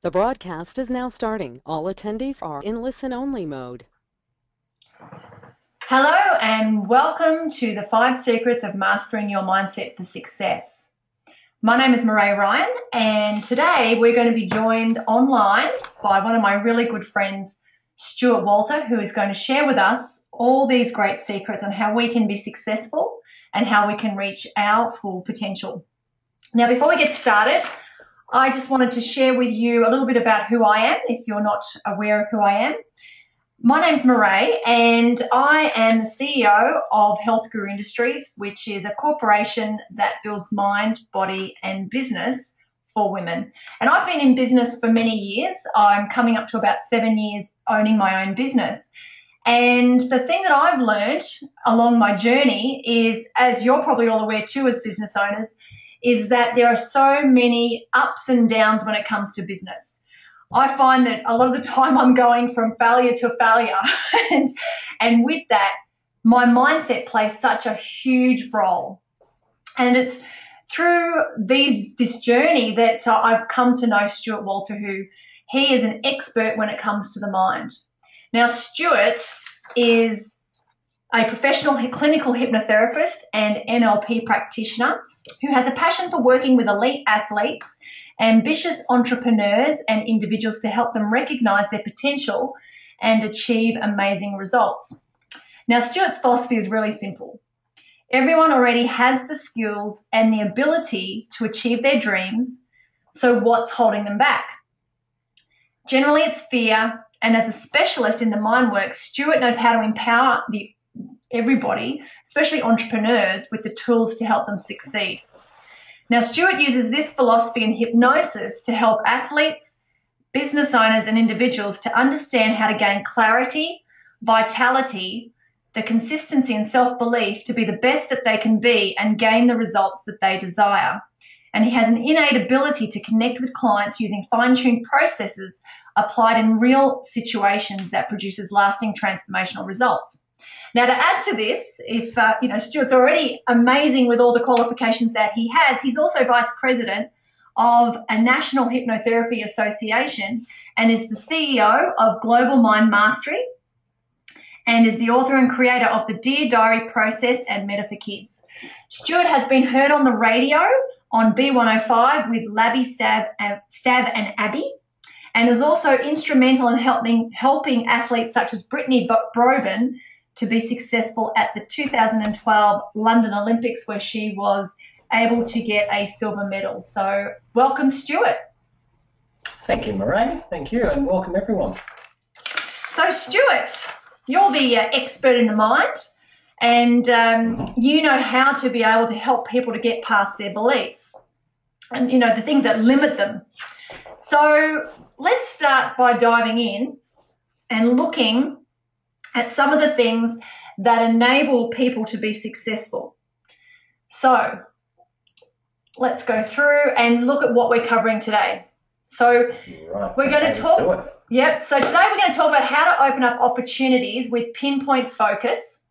The broadcast is now starting. All attendees are in listen-only mode. Hello and welcome to the 5 Secrets of Mastering Your Mindset for Success. My name is Mireille and today we're going to be joined online by one of my really good friends, Stuart Walter, who is going to share with us all these great secrets on how we can be successful and how we can reach our full potential. Now, before we get started, I just wanted to share with you a little bit about who I am, if you're not aware of who I am. My name's Mireille and I am the CEO of Health Guru Industries, which is a corporation that builds mind, body and business for women. And I've been in business for many years. I'm coming up to about 7 years owning my own business. And the thing that I've learned along my journey is, as you're probably all aware too as business owners, is that there are so many ups and downs when it comes to business. I find that a lot of the time I'm going from failure to failure. and with that, my mindset plays such a huge role. And it's through this journey that I've come to know Stuart Walter, who he is an expert when it comes to the mind. Now, Stuart is a professional clinical hypnotherapist and NLP practitioner who has a passion for working with elite athletes, ambitious entrepreneurs and individuals to help them recognize their potential and achieve amazing results. Now, Stuart's philosophy is really simple. Everyone already has the skills and the ability to achieve their dreams, so what's holding them back? Generally, it's fear, and as a specialist in the mind work, Stuart knows how to empower everybody, especially entrepreneurs, with the tools to help them succeed. Now, Stuart uses this philosophy in hypnosis to help athletes, business owners, and individuals to understand how to gain clarity, vitality, the consistency and self-belief to be the best that they can be and gain the results that they desire. And he has an innate ability to connect with clients using fine-tuned processes applied in real situations that produces lasting transformational results. Now, to add to this, if Stuart's already amazing with all the qualifications that he has, he's also vice president of a National Hypnotherapy Association and is the CEO of Global Mind Mastery and is the author and creator of the Dear Diary process and Meta for Kids. Stuart has been heard on the radio on B105 with Labby, Stab and Abby, and is also instrumental in helping athletes such as Brittany Broban to be successful at the 2012 London Olympics, where she was able to get a silver medal. So welcome, Stuart. Thank you, Mireille. Thank you, and welcome everyone. So Stuart, you're the expert in the mind, and you know how to be able to help people to get past their beliefs and, the things that limit them. So let's start by diving in and looking at some of the things that enable people to be successful. So let's go through and look at what we're covering today. So we're going to talk. Yep. So today we're going to talk about how to open up opportunities with pinpoint focus,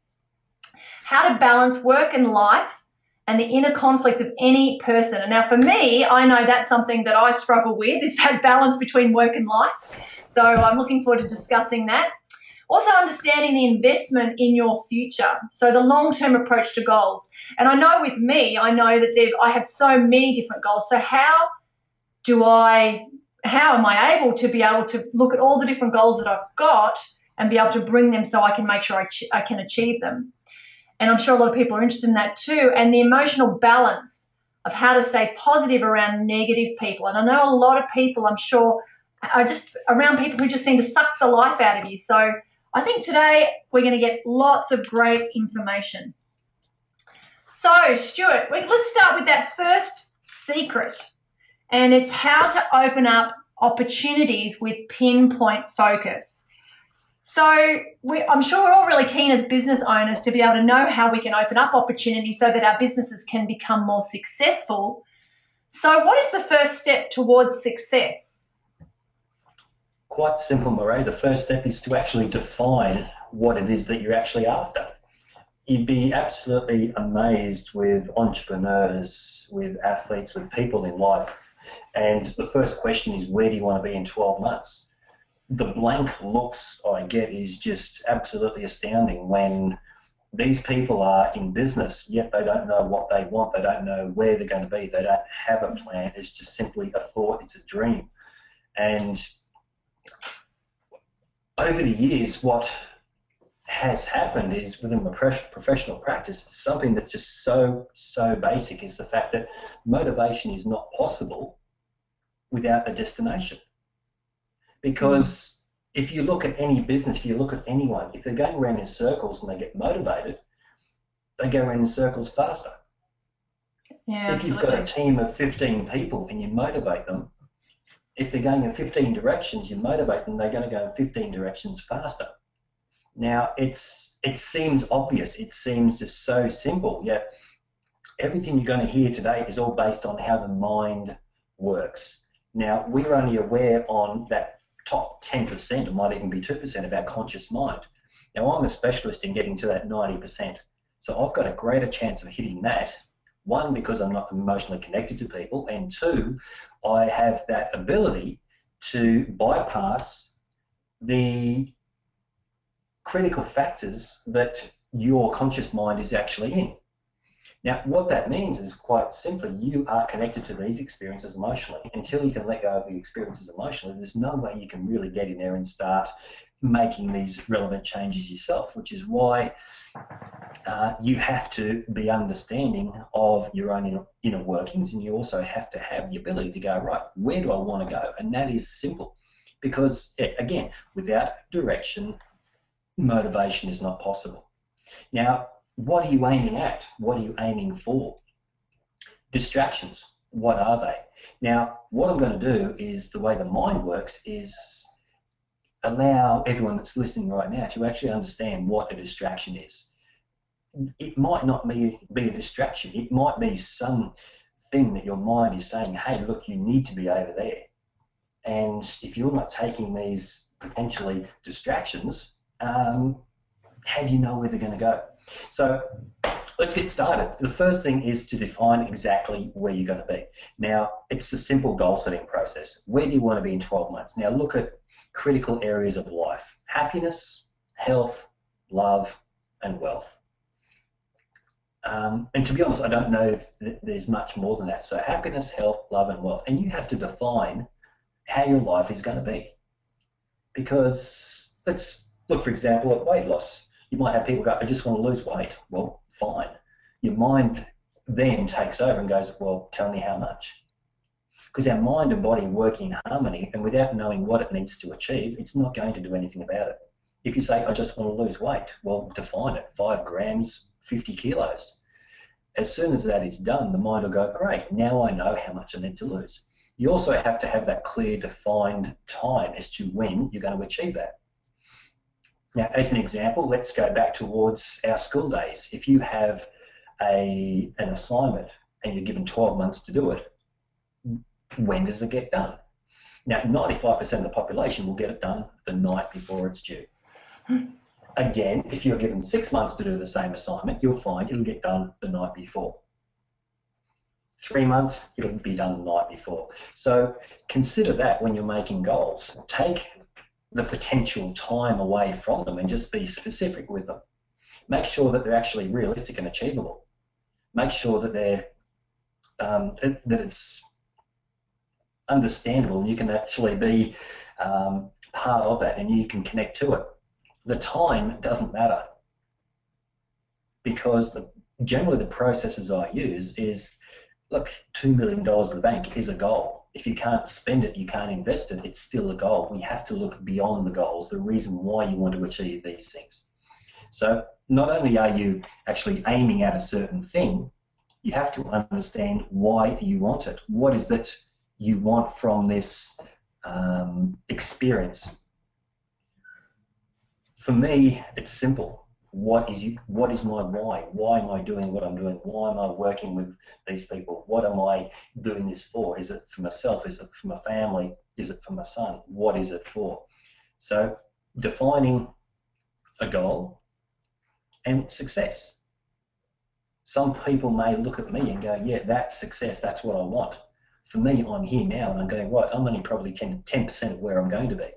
how to balance work and life, and the inner conflict of any person. And now for me, I know that's something that I struggle with, is that balance between work and life. So I'm looking forward to discussing that. Also understanding the investment in your future, so the long-term approach to goals. And I know with me, I know that I have so many different goals. So how am I able to look at all the different goals that I've got and be able to bring them so I can make sure I can achieve them? And I'm sure a lot of people are interested in that too. And the emotional balance of how to stay positive around negative people. And I know a lot of people, I'm sure, are just around people who just seem to suck the life out of you. So I think today we're going to get lots of great information. So, Stuart, let's start with that first secret, and it's how to open up opportunities with pinpoint focus. So I'm sure we're all really keen as business owners to be able to know how we can open up opportunities so that our businesses can become more successful. So what is the first step towards success? Quite simple, Mireille. The first step is to actually define what it is that you're actually after. You'd be absolutely amazed with entrepreneurs, with athletes, with people in life And the first question is, where do you want to be in 12 months? The blank looks I get is just absolutely astounding when these people are in business, yet they don't know what they want. They don't know where they're going to be. They don't have a plan. It's just simply a thought. It's a dream. And over the years, what has happened is within my professional practice, something that's just so basic is the fact that motivation is not possible without a destination. Because if you look at any business, if you look at anyone, if they're going around in circles and they get motivated, they go around in circles faster. Yeah, if you've got a team of 15 people and you motivate them, if they're going in 15 directions, you motivate them, they're going to go in 15 directions faster. Now, it seems obvious, it seems just so simple, yet everything you're going to hear today is all based on how the mind works. Now, we're only aware on that top 10%, it might even be 2% of our conscious mind. Now, I'm a specialist in getting to that 90%. So I've got a greater chance of hitting that. One, because I'm not emotionally connected to people, and two, I have that ability to bypass the critical factors that your conscious mind is actually in. Now, what that means is quite simply, you are connected to these experiences emotionally. Until you can let go of the experiences emotionally, there's no way you can really get in there and start making these relevant changes yourself, which is why you have to be understanding of your own inner workings, and you also have to have the ability to go, right, where do I want to go? And that is simple, because, again, without direction, motivation is not possible. Now, what are you aiming at? What are you aiming for? Distractions, what are they? Now, what I'm going to do is, the way the mind works is allow everyone that's listening right now to actually understand what a distraction is. It might not be a distraction. It might be something that your mind is saying, hey, look, you need to be over there. And if you're not taking these potentially distractions, how do you know where they're going to go? So let's get started. The first thing is to define exactly where you're going to be. Now, it's a simple goal setting process. Where do you want to be in 12 months? Now, look at critical areas of life: happiness, health, love, and wealth. And to be honest, I don't know if there's much more than that. So happiness, health, love, and wealth. And you have to define how your life is going to be. Because let's look, for example, at weight loss. You might have people go, I just want to lose weight. Well, fine. Your mind then takes over and goes, well, tell me how much. Because our mind and body work in harmony, and without knowing what it needs to achieve, it's not going to do anything about it. If you say, I just want to lose weight, well, define it, 5 grams, 50 kilos. As soon as that is done, the mind will go, great, now I know how much I need to lose. You also have to have that clear, defined time as to when you're going to achieve that. Now, as an example, let's go back towards our school days. If you have an assignment and you're given 12 months to do it, when does it get done? Now, 95% of the population will get it done the night before it's due. Again, if you're given 6 months to do the same assignment, you'll find it'll get done the night before. 3 months, it'll be done the night before. So consider that when you're making goals. Take the potential time away from them and just be specific with them. Make sure that they're actually realistic and achievable. Make sure that they're that it's understandable and you can actually be part of that and you can connect to it. The time doesn't matter, because generally the processes I use is, look, $2 million in the bank is a goal. If you can't spend it, you can't invest it, it's still a goal. We have to look beyond the goals, the reason why you want to achieve these things. So not only are you actually aiming at a certain thing, you have to understand why you want it. What is that you want from this experience? For me, it's simple. What is my why? Why am I doing what I'm doing? Why am I working with these people? What am I doing this for? Is it for myself? Is it for my family? Is it for my son? What is it for? So defining a goal and success. Some people may look at me and go, yeah, that's success. That's what I want. For me, I'm here now and I'm going, right, I'm only probably 10% of where I'm going to be.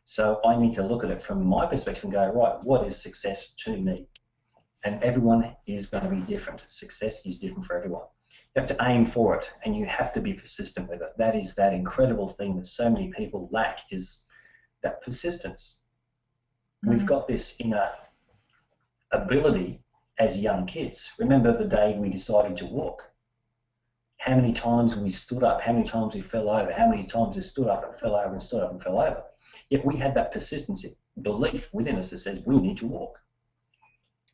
So I need to look at it from my perspective and go, right, what is success to me? And everyone is going to be different. Success is different for everyone. You have to aim for it and you have to be persistent with it. That is that incredible thing that so many people lack, is that persistence. We've got this inner ability as young kids. Remember the day we decided to walk? How many times we stood up, how many times we fell over, how many times we stood up and fell over and stood up and fell over. Yet we had that persistency, belief within us that says we need to walk.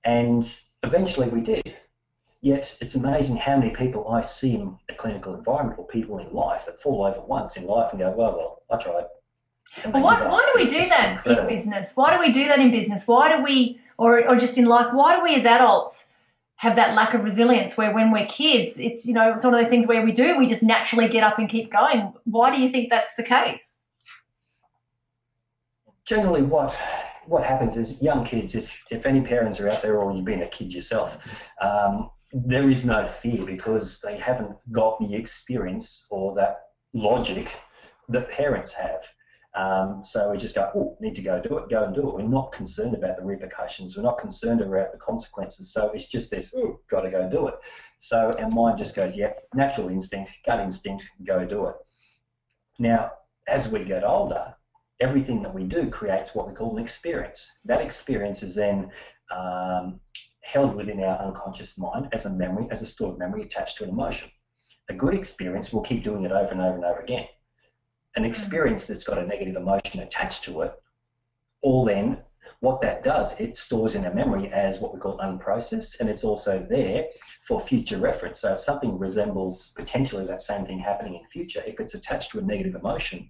And eventually we did. Yet it's amazing how many people I see in a clinical environment, or people in life, that fall over once in life and go, well, I tried. Well, why do we do that in business? Why do we do that in business? Why do we, or just in life, why do we as adults have that lack of resilience where when we're kids, it's, you know, it's one of those things where we just naturally get up and keep going? Why do you think that's the case? Generally what happens is young kids, if any parents are out there or you've been a kid yourself, there is no fear because they haven't got the experience or that logic that parents have. So we just go, oh, need to go do it, go and do it. We're not concerned about the repercussions. We're not concerned about the consequences. So it's just this, oh, got to go do it. So our mind just goes, yeah, natural instinct, gut instinct, go do it. Now, as we get older, everything that we do creates what we call an experience. That experience is then held within our unconscious mind as a memory, as a stored memory attached to an emotion. A good experience, we'll keep doing it over and over and over again. An experience that's got a negative emotion attached to it, all then, what that does, it stores in our memory as what we call unprocessed, and it's also there for future reference. So if something resembles potentially that same thing happening in future, if it's attached to a negative emotion,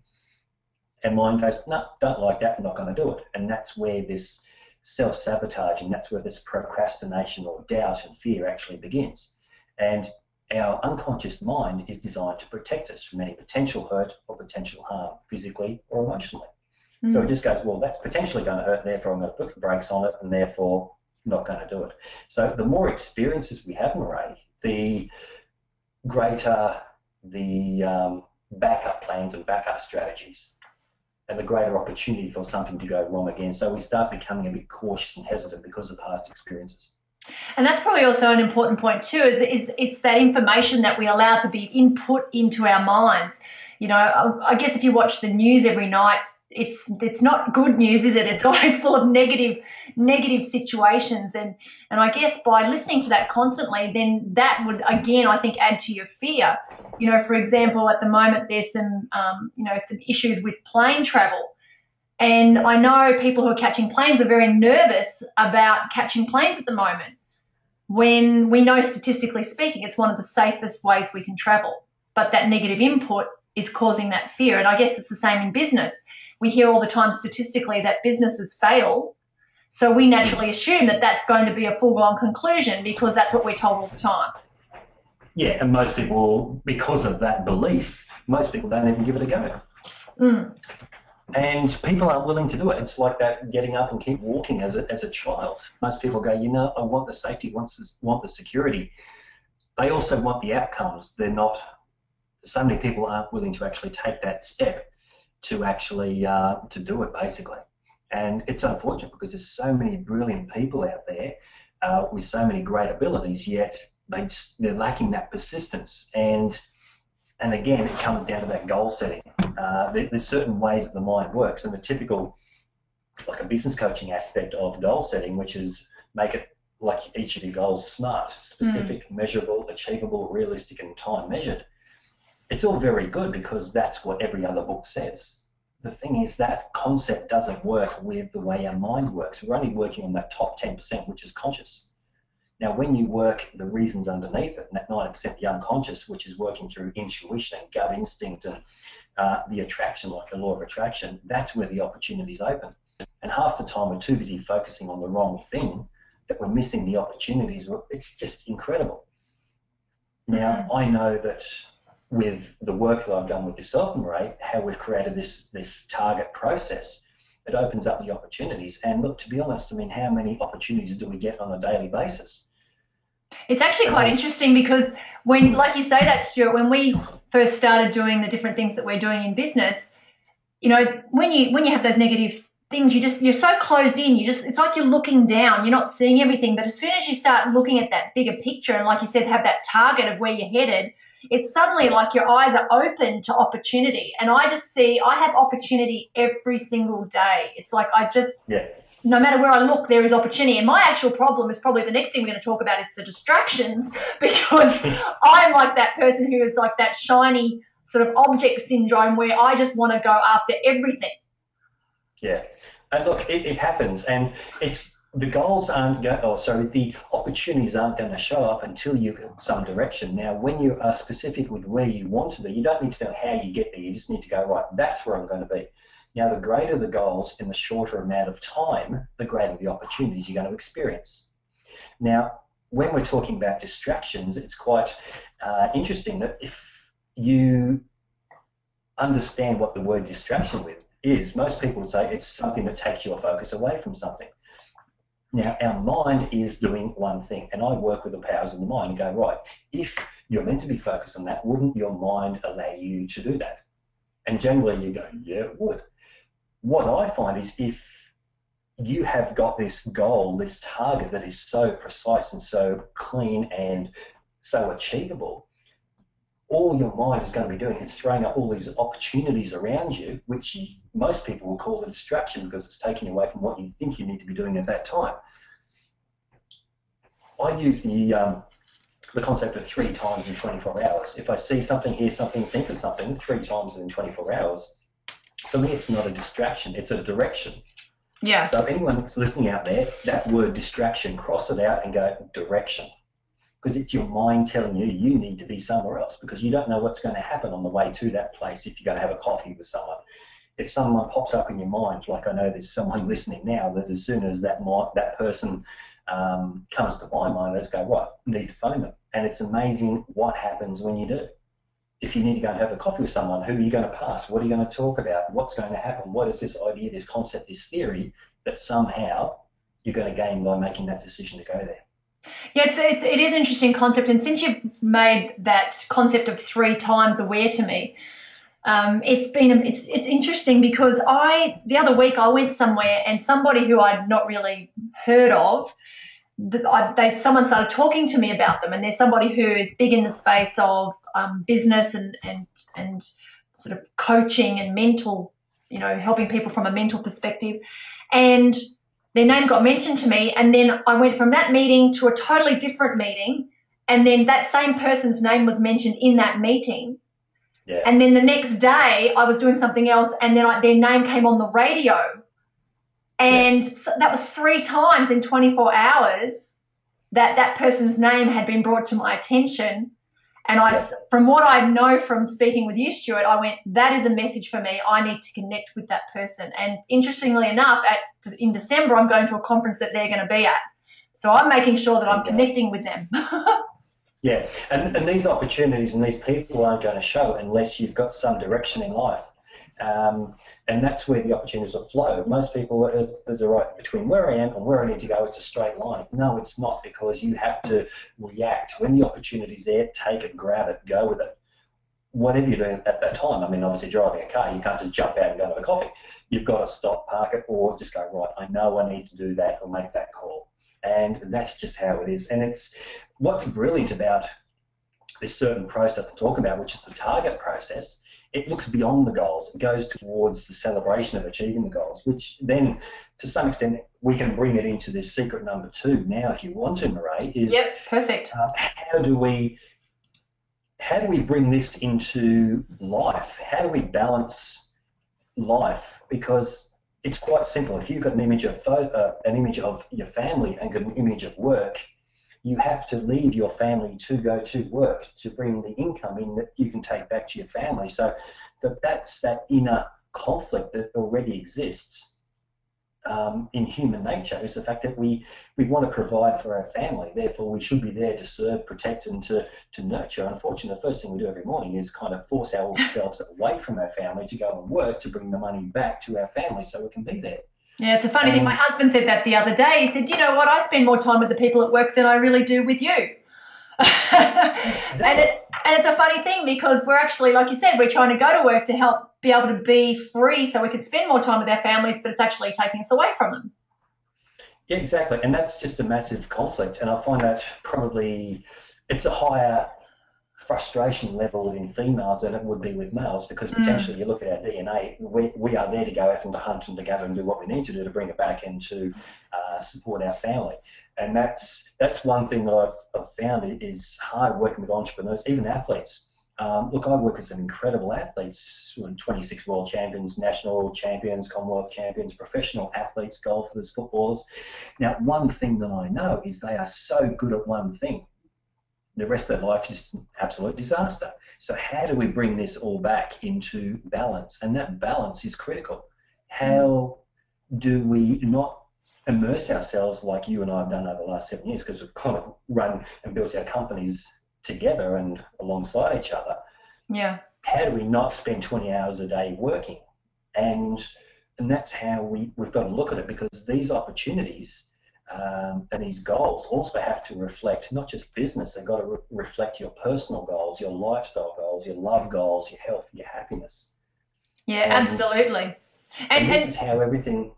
our mind goes, no, don't like that, I'm not going to do it. And that's where this self-sabotaging, that's where this procrastination or doubt and fear actually begins. And our unconscious mind is designed to protect us from any potential hurt or potential harm, physically or emotionally. So it just goes, well, that's potentially going to hurt, therefore I'm going to put the brakes on it, and therefore I'm not going to do it. So the more experiences we have, Mireille, the greater the backup plans and backup strategies, and the greater opportunity for something to go wrong again. So we start becoming a bit cautious and hesitant because of past experiences. And that's probably also an important point too, is it's that information that we allow to be input into our minds. You know, I guess if you watch the news every night, it's not good news, is it? It's always full of negative situations. And I guess by listening to that constantly, then that would, again, I think, add to your fear. You know, for example, at the moment there's some, some issues with plane travel. And I know people who are catching planes are very nervous about catching planes at the moment, when we know, statistically speaking, it's one of the safest ways we can travel. But that negative input is causing that fear. And I guess it's the same in business. We hear all the time statistically that businesses fail. So we naturally assume that that's going to be a foregone conclusion because that's what we're told all the time. Yeah, and most people, because of that belief, most people don't even give it a go. And people aren't willing to do it. It's like that getting up and keep walking as a child. Most people go, you know, I want the safety, want the security. They also want the outcomes. They're not, so many people aren't willing to actually take that step to actually to do it, basically. And it's unfortunate because there's so many brilliant people out there with so many great abilities, yet they're lacking that persistence. And again, it comes down to that goal setting. There's certain ways that the mind works, and the typical, like a business coaching aspect of goal setting, which is make it like each of your goals smart, specific, measurable, achievable, realistic, and time measured. It's all very good because that's what every other book says. The thing is that concept doesn't work with the way our mind works. We're only working on that top 10%, which is conscious. Now, when you work the reasons underneath it, and that 90% the unconscious, which is working through intuition and gut instinct and the attraction, like the law of attraction, that's where the opportunities open. And half the time we're too busy focusing on the wrong thing that we're missing the opportunities. It's just incredible. Now, I know that with the work that I've done with yourself, Mireille, how we've created this target process, it opens up the opportunities. And look, to be honest, I mean, how many opportunities do we get on a daily basis? It's actually quite interesting because when, like you say that, Stuart, when we first started doing the different things that we're doing in business, you know, when you have those negative things, you're so closed in, it's like you're looking down, you're not seeing everything. But as soon as you start looking at that bigger picture and, like you said, have that target of where you're headed, it's suddenly like your eyes are open to opportunity. And I have opportunity every single day. It's like no matter where I look, there is opportunity. And my actual problem is probably the next thing we're going to talk about is the distractions, because I'm like that person who is like that shiny sort of object syndrome where I just want to go after everything. Yeah. And look, it happens, and the opportunities aren't going to show up until you get some direction. Now, when you are specific with where you want to be, you don't need to know how you get there. You just need to go, right, that's where I'm going to be. Now, the greater the goals in the shorter amount of time, the greater the opportunities you're going to experience. Now, when we're talking about distractions, it's quite interesting that if you understand what the word distraction is, most people would say it's something that takes your focus away from something. Now, our mind is doing one thing, and I work with the powers of the mind and go, right, if you're meant to be focused on that, wouldn't your mind allow you to do that? And generally you go, yeah, it would. What I find is if you have got this goal, this target that is so precise and so clean and so achievable, all your mind is going to be doing is throwing up all these opportunities around you, which most people will call a distraction because it's taking you away from what you think you need to be doing at that time. I use the concept of 3 times in 24 hours. If I see something, hear something, think of something 3 times in 24 hours, for me it's not a distraction, it's a direction. Yeah. So if anyone that's listening out there, that word distraction, cross it out and go direction. Because it's your mind telling you you need to be somewhere else, because you don't know what's going to happen on the way to that place if you're going to have a coffee with someone. If someone pops up in your mind, like I know there's someone listening now that as soon as that person comes to my mind, let's go, right, need to phone them. And it's amazing what happens when you do. If you need to go and have a coffee with someone, who are you going to pass? What are you going to talk about? What's going to happen? What is this idea, this concept, this theory that somehow you're going to gain by making that decision to go there? Yeah, it is an interesting concept, and since you've made that concept of 3 times aware to me, it's interesting because the other week I went somewhere and somebody who I'd not really heard of, someone started talking to me about them, and there's somebody who is big in the space of business and sort of coaching and mental, helping people from a mental perspective, and their name got mentioned to me, and then I went from that meeting to a totally different meeting, and then that same person's name was mentioned in that meeting. Yeah. And then the next day I was doing something else, and then their name came on the radio. And so that was 3 times in 24 hours that person's name had been brought to my attention. And from what I know from speaking with you, Stuart, I went, that is a message for me. I need to connect with that person. And interestingly enough, in December, I'm going to a conference that they're going to be at. So I'm making sure that I'm connecting with them. Yeah, and these opportunities and these people aren't going to show unless you've got some direction in life. And that's where the opportunities will flow. Most people, there's a right between where I am and where I need to go, it's a straight line. No, it's not, because you have to react. When the opportunity's there, take it, grab it, go with it. Whatever you're doing at that time, I mean, obviously driving a car, you can't just jump out and go to a coffee. You've got to stop, park it, or just go, right, I know I need to do that or make that call. And that's just how it is. And it's what's brilliant about this certain process to talk about, which is the target process. It looks beyond the goals. It goes towards the celebration of achieving the goals, which then, to some extent, we can bring it into this secret number 2 now, if you want to, Mireille. Yep, perfect. How do we bring this into life? How do we balance life? Because it's quite simple. If you've got an image of your family and got an image of work, you have to leave your family to go to work to bring the income in that you can take back to your family. So that's that inner conflict that already exists in human nature, is the fact that we want to provide for our family. Therefore, we should be there to serve, protect, and to nurture. Unfortunately, the first thing we do every morning is kind of force ourselves away from our family to go and work to bring the money back to our family so we can be there. Yeah, it's a funny thing. My husband said that the other day. He said, you know what, I spend more time with the people at work than I really do with you. Exactly. And it's a funny thing because we're actually, like you said, we're trying to go to work to help be able to be free so we can spend more time with our families, but it's actually taking us away from them. Yeah, exactly. And that's just a massive conflict. And I find that probably it's a higher frustration level in females than it would be with males, because potentially you look at our DNA, we are there to go out and to hunt and to gather and do what we need to do to bring it back and to support our family. And that's one thing that I've found is hard working with entrepreneurs, even athletes. Look, I work with some incredible athletes, 26 world champions, national champions, Commonwealth champions, professional athletes, golfers, footballers. Now, one thing that I know is they are so good at one thing. The rest of their life is an absolute disaster. So how do we bring this all back into balance? And that balance is critical. How do we not immerse ourselves like you and I have done over the last 7 years, because we've kind of run and built our companies together and alongside each other. Yeah. How do we not spend 20 hours a day working? And that's how we've got to look at it, because these opportunities and these goals also have to reflect not just business, they've got to reflect your personal goals, your lifestyle goals, your love goals, your health, your happiness. Yeah, absolutely. And this is how everything...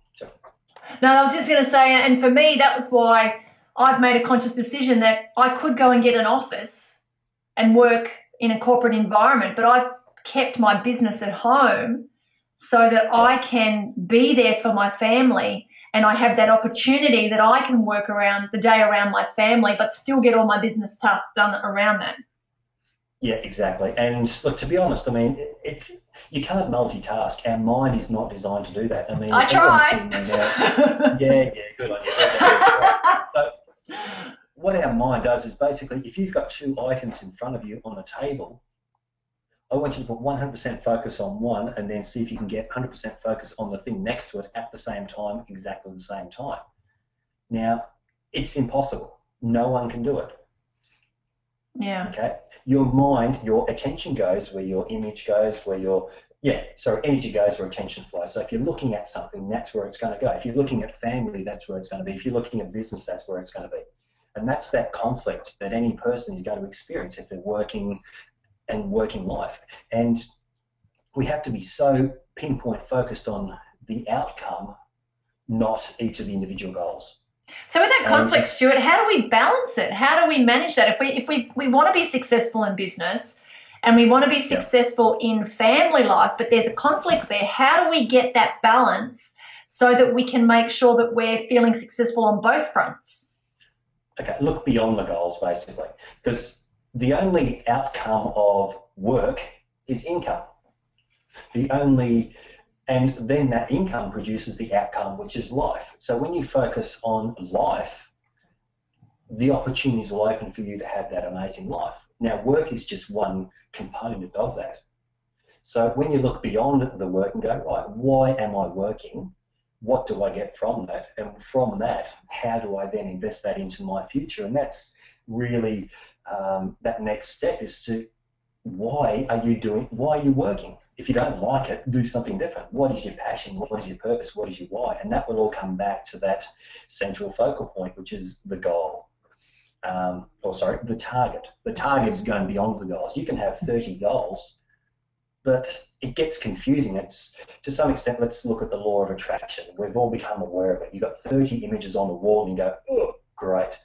No, I was just going to say, and for me, that was why I've made a conscious decision that I could go and get an office and work in a corporate environment, but I've kept my business at home so that I can be there for my family, and I have that opportunity that I can work around the day around my family, but still get all my business tasks done around that. Yeah, exactly. And look, to be honest, I mean, you can't multitask. Our mind is not designed to do that. I mean, I tried. Yeah, good on you. So what our mind does is basically, if you've got two items in front of you on the table, I want you to put 100% focus on one and then see if you can get 100% focus on the thing next to it at the same time, exactly the same time. Now, it's impossible. No one can do it. Yeah. Okay. Your mind, your attention goes where your image goes, where your energy goes where attention flows. So if you're looking at something, that's where it's going to go. If you're looking at family, that's where it's going to be. If you're looking at business, that's where it's going to be. And that's that conflict that any person is going to experience if they're working life. And we have to be so pinpoint focused on the outcome, not each of the individual goals. So with that conflict, Stuart, how do we balance it? How do we manage that? If we want to be successful in business and we want to be successful in family life, but there's a conflict there, how do we get that balance so that we can make sure that we're feeling successful on both fronts? Okay, look beyond the goals, basically, because the only outcome of work is income. And then that income produces the outcome, which is life. So when you focus on life, the opportunities will open for you to have that amazing life. Now, work is just one component of that. So when you look beyond the work and go, right, why am I working? What do I get from that? And from that, how do I then invest that into my future? And that's really that next step is to, why are you working? If you don't like it, do something different. What is your passion? What is your purpose? What is your why? And that will all come back to that central focal point, which is the goal. The target. The target is going beyond the goals. You can have 30 goals, but it gets confusing. It's, to some extent, let's look at the law of attraction. We've all become aware of it. You've got 30 images on the wall and you go, oh, great,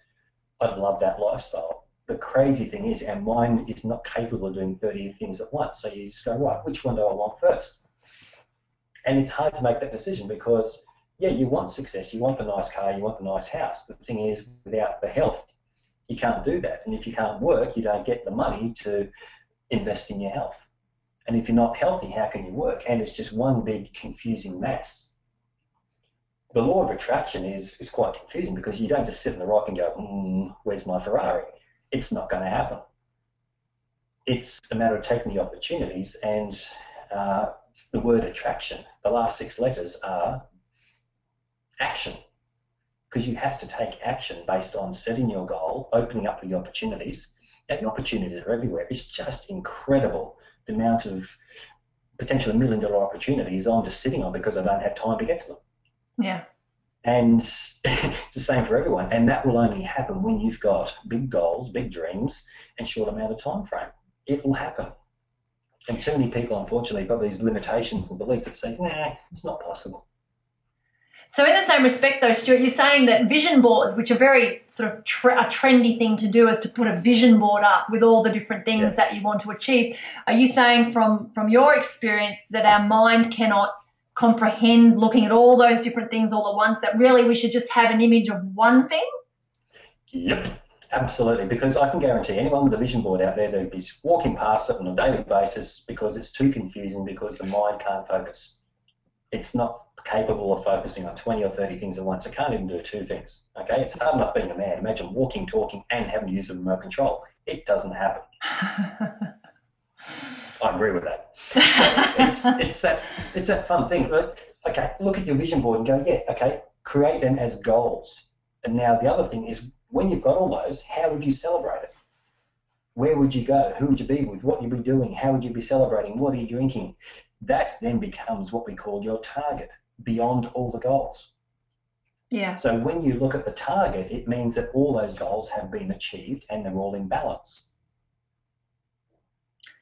I'd love that lifestyle. The crazy thing is our mind is not capable of doing 30 things at once. So you just go, right, which one do I want first? And it's hard to make that decision because, yeah, you want success, you want the nice car, you want the nice house. The thing is, without the health, you can't do that. And if you can't work, you don't get the money to invest in your health. And if you're not healthy, how can you work? And it's just one big confusing mess. The law of attraction is quite confusing because you don't just sit on the rock and go, where's my Ferrari? It's not going to happen. It's a matter of taking the opportunities, and the word attraction, the last 6 letters are action, because you have to take action based on setting your goal, opening up the opportunities. Now, the opportunities are everywhere. It's just incredible the amount of potentially $1 million opportunities I'm just sitting on because I don't have time to get to them. Yeah. And it's the same for everyone. And that will only happen when you've got big goals, big dreams, and short amount of time frame. it will happen. And too many people, unfortunately, have got these limitations and beliefs that say, nah, it's not possible. So in the same respect, though, Stuart, you're saying that vision boards, which are very sort of a trendy thing to do, is to put a vision board up with all the different things that you want to achieve. Are you saying from your experience that our mind cannot comprehend looking at all those different things all at once, that really we should just have an image of one thing? Yep, absolutely. Because I can guarantee anyone with a vision board out there, they'd be walking past it on a daily basis because it's too confusing, because the mind can't focus. It's not capable of focusing on 20 or 30 things at once. It can't even do two things. Okay, it's hard enough being a man. Imagine walking, talking, and having to use a remote control. It doesn't happen. I agree with that. It's that fun thing. But, okay, look at your vision board and go, yeah, okay, create them as goals. And now the other thing is, when you've got all those, how would you celebrate it? Where would you go? Who would you be with? What would you be doing? How would you be celebrating? What are you drinking? That then becomes what we call your target, beyond all the goals. Yeah. So when you look at the target, it means that all those goals have been achieved and they're all in balance.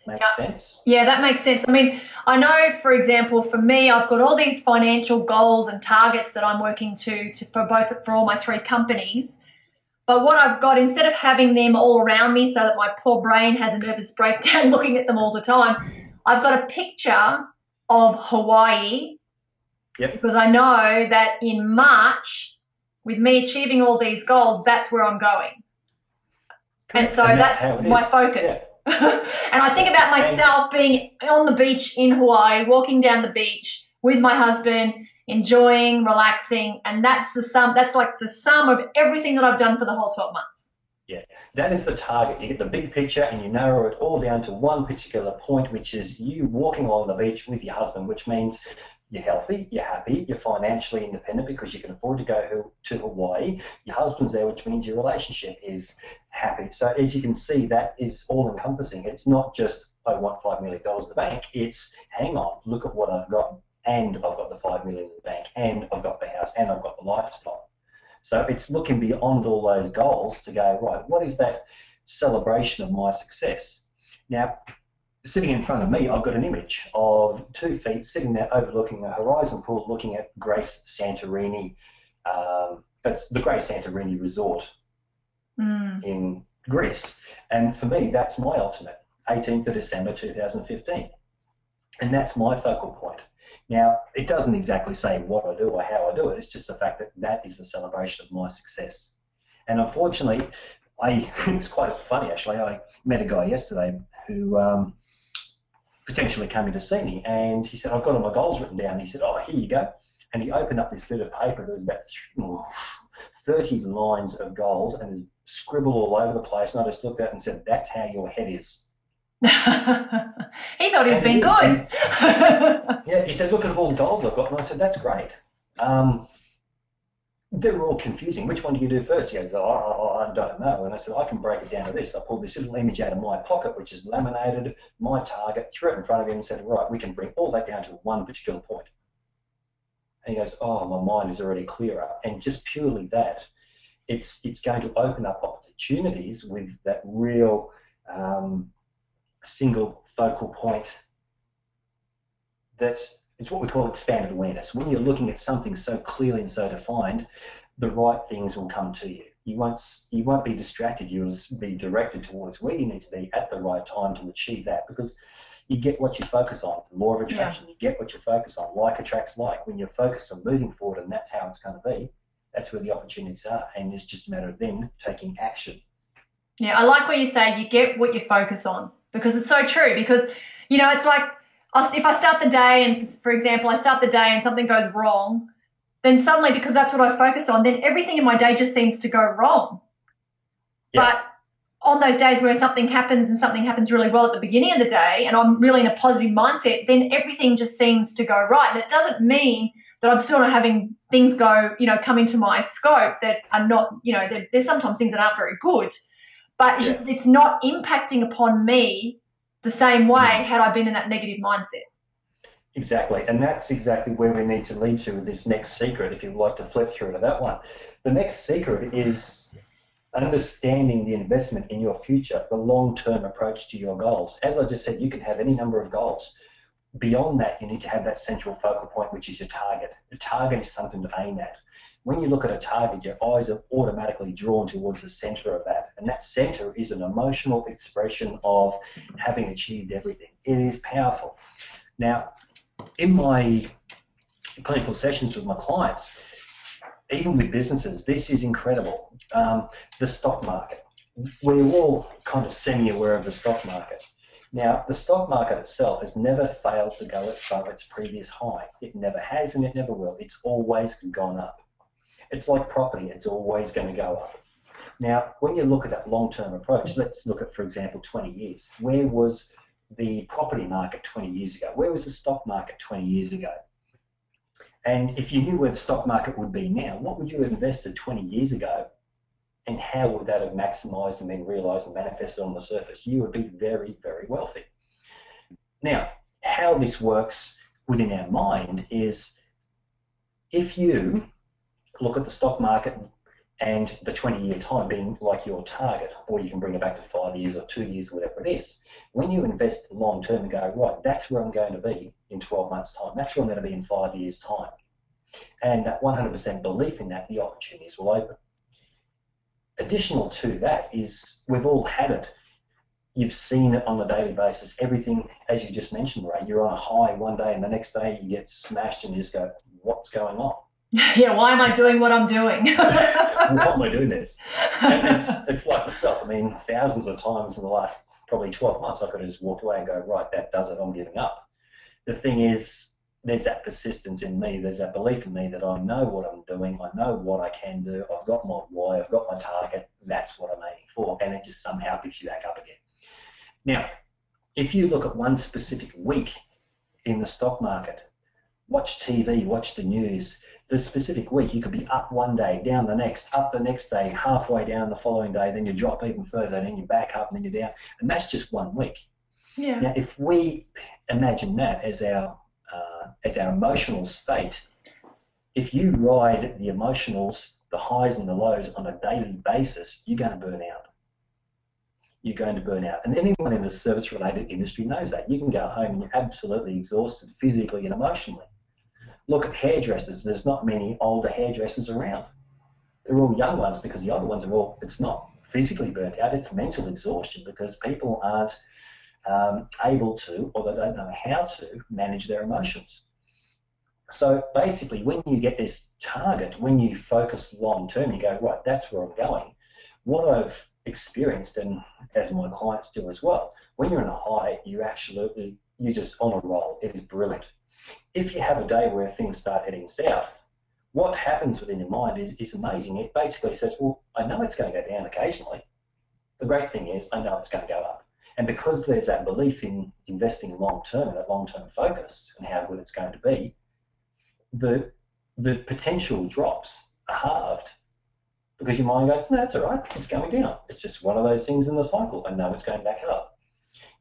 Makes sense? Yeah, that makes sense. I mean, I know, for example, for me, I've got all these financial goals and targets that I'm working to for all my 3 companies. But what I've got, instead of having them all around me so that my poor brain has a nervous breakdown looking at them all the time, I've got a picture of Hawaii. Yep. Because I know that in March, with me achieving all these goals, that's where I'm going. And so that's my focus. Yeah. And I think about myself being on the beach in Hawaii, walking down the beach with my husband, enjoying, relaxing, and that's the sum. That's like the sum of everything that I've done for the whole 12 months. Yeah, that is the target. You get the big picture and you narrow it all down to one particular point, which is you walking along the beach with your husband, which means you're healthy, you're happy, you're financially independent because you can afford to go to Hawaii. Your husband's there, which means your relationship is happy. So as you can see, that is all-encompassing. It's not just, I want $5 million in the bank. It's, hang on, look at what I've got. And I've got the $5 million in the bank. And I've got the house. And I've got the lifestyle. So it's looking beyond all those goals to go, right, what is that celebration of my success? Now, sitting in front of me, I've got an image of 2 feet sitting there overlooking a horizon pool, looking at Grace Santorini. It's the Grace Santorini Resort in Greece. And for me, that's my ultimate, 18th of December 2015. And that's my focal point. Now, it doesn't exactly say what I do or how I do it. It's just the fact that that is the celebration of my success. And unfortunately, it's quite funny, actually. I met a guy yesterday who potentially came in to see me, and he said, I've got all my goals written down. He said, oh, here you go. And he opened up this bit of paper. There was about 30 lines of goals, and there's scribble all over the place. And I just looked at it and said, that's how your head is. He thought he's been good. Yeah, he said, look at all the goals I've got. And I said, that's great. They're all confusing. Which one do you do first? He goes, oh, I don't know. And I said, I can break it down to this. I pulled this little image out of my pocket, which is laminated, my target, threw it in front of him and said, right, we can bring all that down to one particular point. And he goes, oh, my mind is already clearer. And just purely that, it's going to open up opportunities with that real single focal point. That it's what we call expanded awareness. When you're looking at something so clearly and so defined, the right things will come to you. You won't be distracted. You'll be directed towards where you need to be at the right time to achieve that, because you get what you focus on. The law of attraction, You get what you focus on. Like attracts like. When you're focused on moving forward, and that's how it's going to be, that's where the opportunities are. And it's just a matter of them taking action. Yeah, I like what you say, you get what you focus on, because it's so true. Because, it's like, if I start the day and, for example, I start the day and something goes wrong, then suddenly, because that's what I focused on, then everything in my day just seems to go wrong. Yeah. But on those days where something happens and something happens really well at the beginning of the day and I'm really in a positive mindset, then everything just seems to go right. And it doesn't mean that I'm still not having things go, come into my scope that are not, there's sometimes things that aren't very good, but it's not impacting upon me the same way had I been in that negative mindset. Exactly, and that's exactly where we need to lead to with this next secret, if you'd like to flip through to that one. The next secret is understanding the investment in your future, the long-term approach to your goals. As I just said, you can have any number of goals. Beyond that, you need to have that central focal point, which is your target. The target is something to aim at. When you look at a target, your eyes are automatically drawn towards the center of that. And that center is an emotional expression of having achieved everything. It is powerful. Now, in my clinical sessions with my clients, even with businesses, this is incredible. The stock market. We're all kind of semi-aware of the stock market. Now, the stock market itself has never failed to go above its previous high. It never has and it never will. It's always gone up. It's like property. It's always going to go up. Now, when you look at that long-term approach, let's look at, for example, 20 years. Where was the property market 20 years ago? Where was the stock market 20 years ago? And if you knew where the stock market would be now, what would you have invested 20 years ago? And how would that have maximized and been realized and manifested on the surface? You would be very, very wealthy. Now, how this works within our mind is if you look at the stock market and the 20-year time being like your target, or you can bring it back to 5 years or 2 years, whatever it is. When you invest long term and go, right, that's where I'm going to be in 12 months' time. That's where I'm going to be in 5 years' time. And that 100% belief in that, the opportunities will open. Additional to that is we've all had it. You've seen it on a daily basis. Everything, as you just mentioned, Ray, you're on a high one day and the next day you get smashed and you just go, what's going on? Yeah, why am I doing what I'm doing? Why am I doing this? And it's like myself. I mean, thousands of times in the last probably 12 months, I could have just walked away and go, right, that does it, I'm giving up. The thing is, there's that persistence in me, there's that belief in me that I know what I'm doing, I know what I can do, I've got my why, I've got my target, that's what I'm aiming for, and it just somehow picks you back up again. Now, if you look at one specific week in the stock market, watch TV, watch the news, the specific week, you could be up one day, down the next, up the next day, halfway down the following day, then you drop even further, then you're back up, and then you're down, and that's just 1 week. Yeah. Now, if we imagine that as our emotional state, if you ride the emotionals, the highs and the lows on a daily basis, you're going to burn out. You're going to burn out. And anyone in the service-related industry knows that. You can go home and you're absolutely exhausted physically and emotionally. Look at hairdressers. There's not many older hairdressers around. They're all young ones because the older ones are all, it's not physically burnt out, it's mental exhaustion because people aren't able to, or they don't know how to manage their emotions. So basically, when you get this target, when you focus long term, you go, right, that's where I'm going. What I've experienced, and as my clients do as well, when you're in a high, you're just on a roll. It is brilliant. If you have a day where things start heading south, what happens within your mind is amazing. It basically says, well, I know it's going to go down occasionally. The great thing is I know it's going to go up. And because there's that belief in investing long term, that long term focus and how good it's going to be, the potential drops are halved because your mind goes, no, that's all right, it's going down. It's just one of those things in the cycle. I know it's going back up.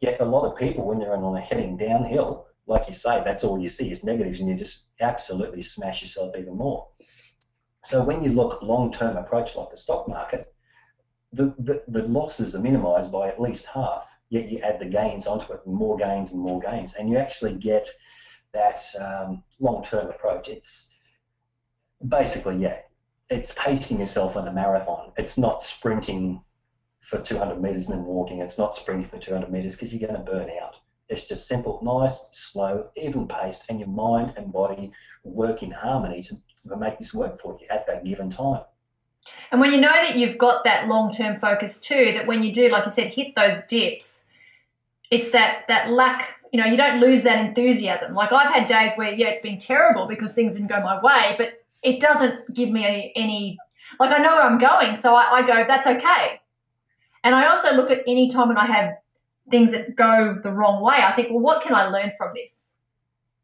Yet a lot of people, when they're on a heading downhill, like you say, that's all you see is negatives and you just absolutely smash yourself even more. So when you look long-term approach like the stock market, the losses are minimized by at least half, yet you add the gains onto it, more gains and more gains, and you actually get that long-term approach. It's basically, it's pacing yourself in a marathon. It's not sprinting for 200 meters and then walking. It's not sprinting for 200 meters because you're going to burn out. It's just simple, nice, slow, even paced, and your mind and body work in harmony to make this work for you at that given time. And when you know that you've got that long-term focus too, that when you do, like you said, hit those dips, it's that lack, you don't lose that enthusiasm. Like I've had days where, it's been terrible because things didn't go my way, but it doesn't give me any, like I know where I'm going, so I go, that's okay. And I also look at any time when I have things that go the wrong way, I think, well, what can I learn from this?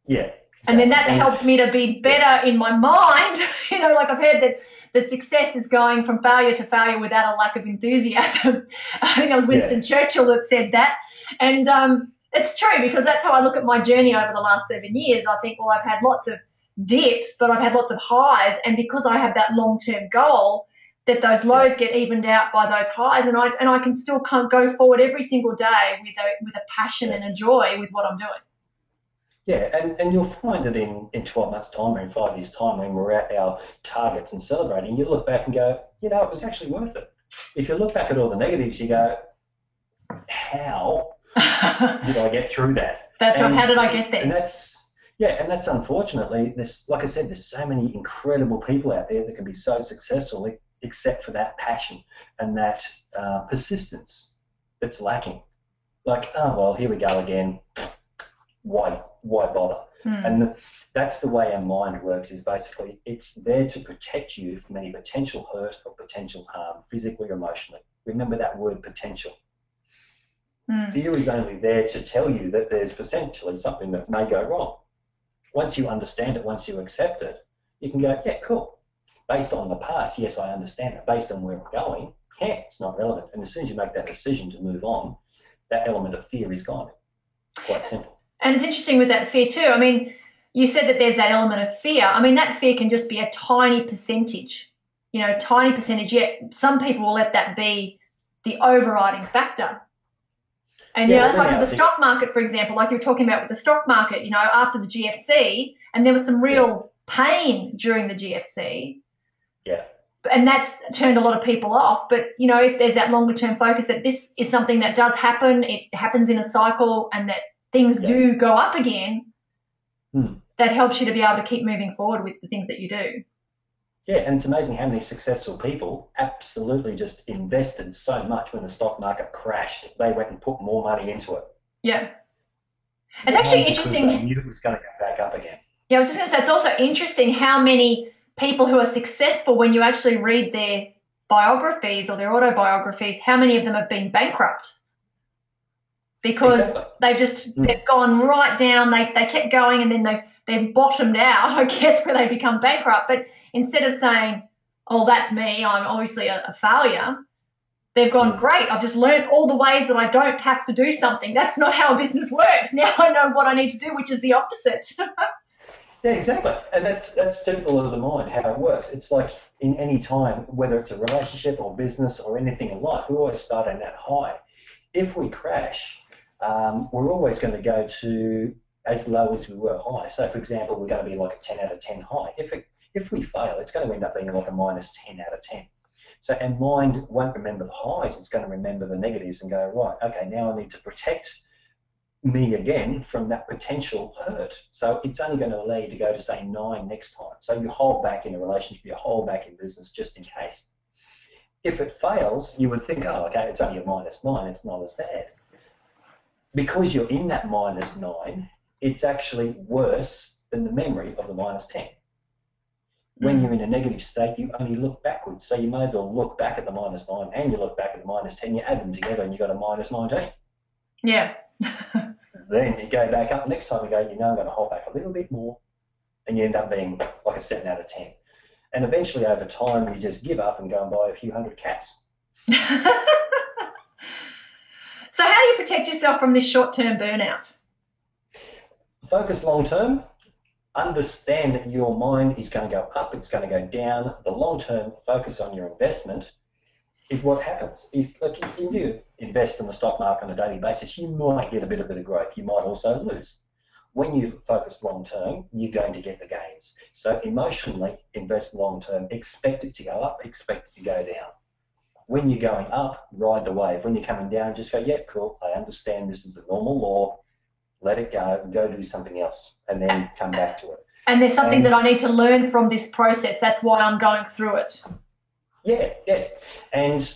Yeah. Exactly. And then that helps me to be better in my mind. Like I've heard that success is going from failure to failure without a lack of enthusiasm. I think it was Winston Churchill that said that. And it's true because that's how I look at my journey over the last 7 years. I think, well, I've had lots of dips, but I've had lots of highs. And because I have that long-term goal, that those lows get evened out by those highs, and I can still go forward every single day with a passion and a joy with what I'm doing. Yeah, and you'll find it in 12 months' time or in 5 years' time when we're at our targets and celebrating, you look back and go, you know, it was actually worth it. If you look back at all the negatives, you go, how did I get through that? That's right. How did I get there? And that's unfortunately, like I said, there's so many incredible people out there that can be so successful except for that passion and that persistence that's lacking. Like, oh, well, here we go again. Why bother? And that's the way our mind works, is basically it's there to protect you from any potential hurt or potential harm, physically or emotionally. Remember that word potential. Fear is only there to tell you that there's potentially something that may go wrong. Once you understand it, once you accept it, you can go, yeah, cool. Based on the past, yes, I understand it. Based on where we're going, yeah, it's not relevant. And as soon as you make that decision to move on, that element of fear is gone. Quite simple. And it's interesting with that fear too. I mean, you said that there's that element of fear. I mean, that fear can just be a tiny percentage, tiny percentage. Yet some people will let that be the overriding factor. And, that's like with the stock market, for example, like you were talking about with the stock market, after the GFC, and there was some real pain during the GFC. Yeah. And that's turned a lot of people off. But, if there's that longer term focus that this is something that does happen, it happens in a cycle, and that things do go up again, that helps you to be able to keep moving forward with the things that you do. Yeah, and it's amazing how many successful people absolutely just invested so much when the stock market crashed. They went and put more money into it. Yeah. It's actually interesting. They knew it was going to go back up again. Yeah, I was just going to say, it's also interesting how many people who are successful, when you actually read their biographies or their autobiographies, how many of them have been bankrupt. Because they've gone right down, they kept going, and then they've bottomed out, I guess, where they become bankrupt. But instead of saying, oh, that's me, I'm obviously a failure, they've gone, great, I've just learned all the ways that I don't have to do something. That's not how a business works. Now I know what I need to do, which is the opposite. Yeah, exactly. And that's typical of the mind, how it works. It's like in any time, whether it's a relationship or business or anything in life, we always start in that high. If we crash, we're always going to go to as low as we were high. So, for example, we're going to be like a 10 out of 10 high. If we fail, it's going to end up being like a minus 10 out of 10. So our mind won't remember the highs. It's going to remember the negatives and go, right, okay, now I need to protect me again from that potential hurt. So it's only going to allow you to go to, say, 9 next time. So you hold back in a relationship, you hold back in business just in case. If it fails, you would think, oh, okay, it's only a minus 9. It's not as bad. Because you're in that minus 9, it's actually worse than the memory of the minus 10. When you're in a negative state, you only look backwards. So you may as well look back at the minus 9 and you look back at the minus 10, you add them together and you've got a minus 19. Yeah. Then you go back up next time and go, I'm going to hold back a little bit more, and you end up being like a 7 out of 10. And eventually over time, you just give up and go and buy a few hundred cats. So how do you protect yourself from this short-term burnout? Focus long-term. Understand that your mind is going to go up, it's going to go down. The long-term focus on your investment is what happens. Is like if you invest in the stock market on a daily basis, you might get a bit of growth. You might also lose. When you focus long-term, you're going to get the gains. So emotionally, invest long-term. Expect it to go up, expect it to go down. When you're going up, ride the wave. When you're coming down, just go, yeah, cool, I understand this is the normal law. Let it go do something else, and then come back to it. And there's something that I need to learn from this process. That's why I'm going through it. Yeah. And